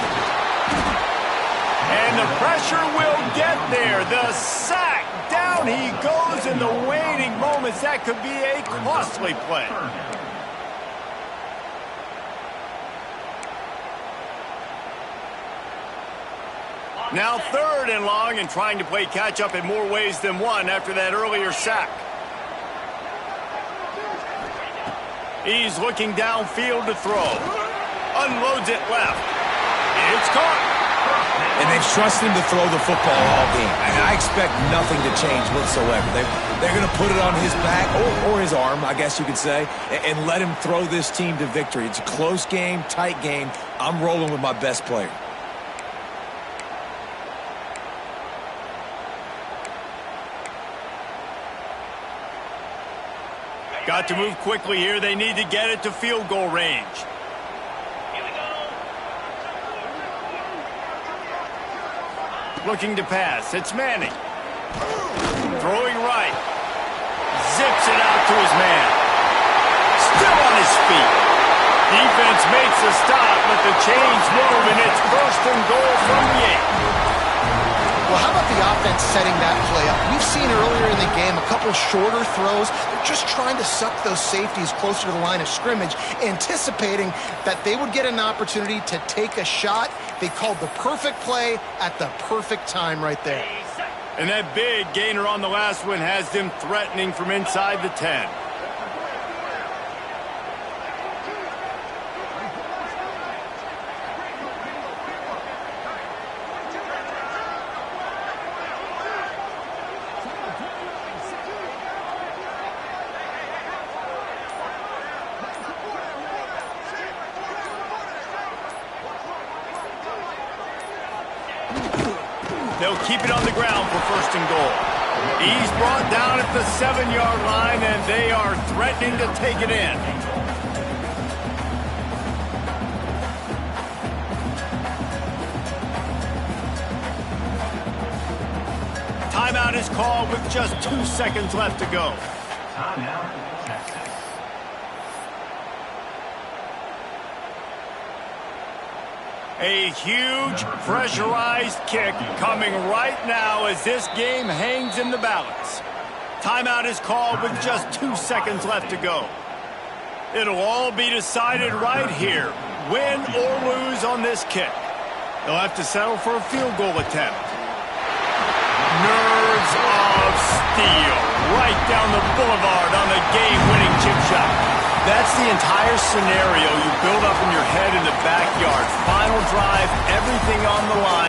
Speaker 1: And the pressure will get there. The sack. Down he goes in the waning moments. That could be a costly play. Now third and long, and trying to play catch up in more ways than one after that earlier sack. He's looking downfield to throw. Unloads it left. It's caught.
Speaker 2: And they've trusted him to throw the football all game. And I expect nothing to change whatsoever. They're going to put it on his back, or his arm, I guess you could say, and let him throw this team to victory. It's a close game, tight game. I'm rolling with my best player.
Speaker 1: Got to move quickly here. They need to get it to field goal range. Looking to pass. It's Manning. Throwing right. Zips it out to his man. Still on his feet. Defense makes a stop, but the chains move, and it's first and goal from the 8.
Speaker 3: Well, how about the offense setting that play up? We've seen earlier in the game a couple shorter throws. They're just trying to suck those safeties closer to the line of scrimmage, anticipating that they would get an opportunity to take a shot. They called the perfect play at the perfect time right there.
Speaker 1: And that big gainer on the last one has them threatening from inside the 10. They'll keep it on the ground for first and goal. He's brought down at the 7-yard line, and they are threatening to take it in. Timeout is called with just 2 seconds left to go.
Speaker 4: Timeout, Texas.
Speaker 1: A huge pressurized kick coming right now as this game hangs in the balance. Timeout is called with just 2 seconds left to go. It'll all be decided right here, win or lose on this kick. They'll have to settle for a field goal attempt. Nerves of steel right down the boulevard on the game-winning chip shot. That's the entire scenario you build up in your head in the backyard. Final drive, everything on the line.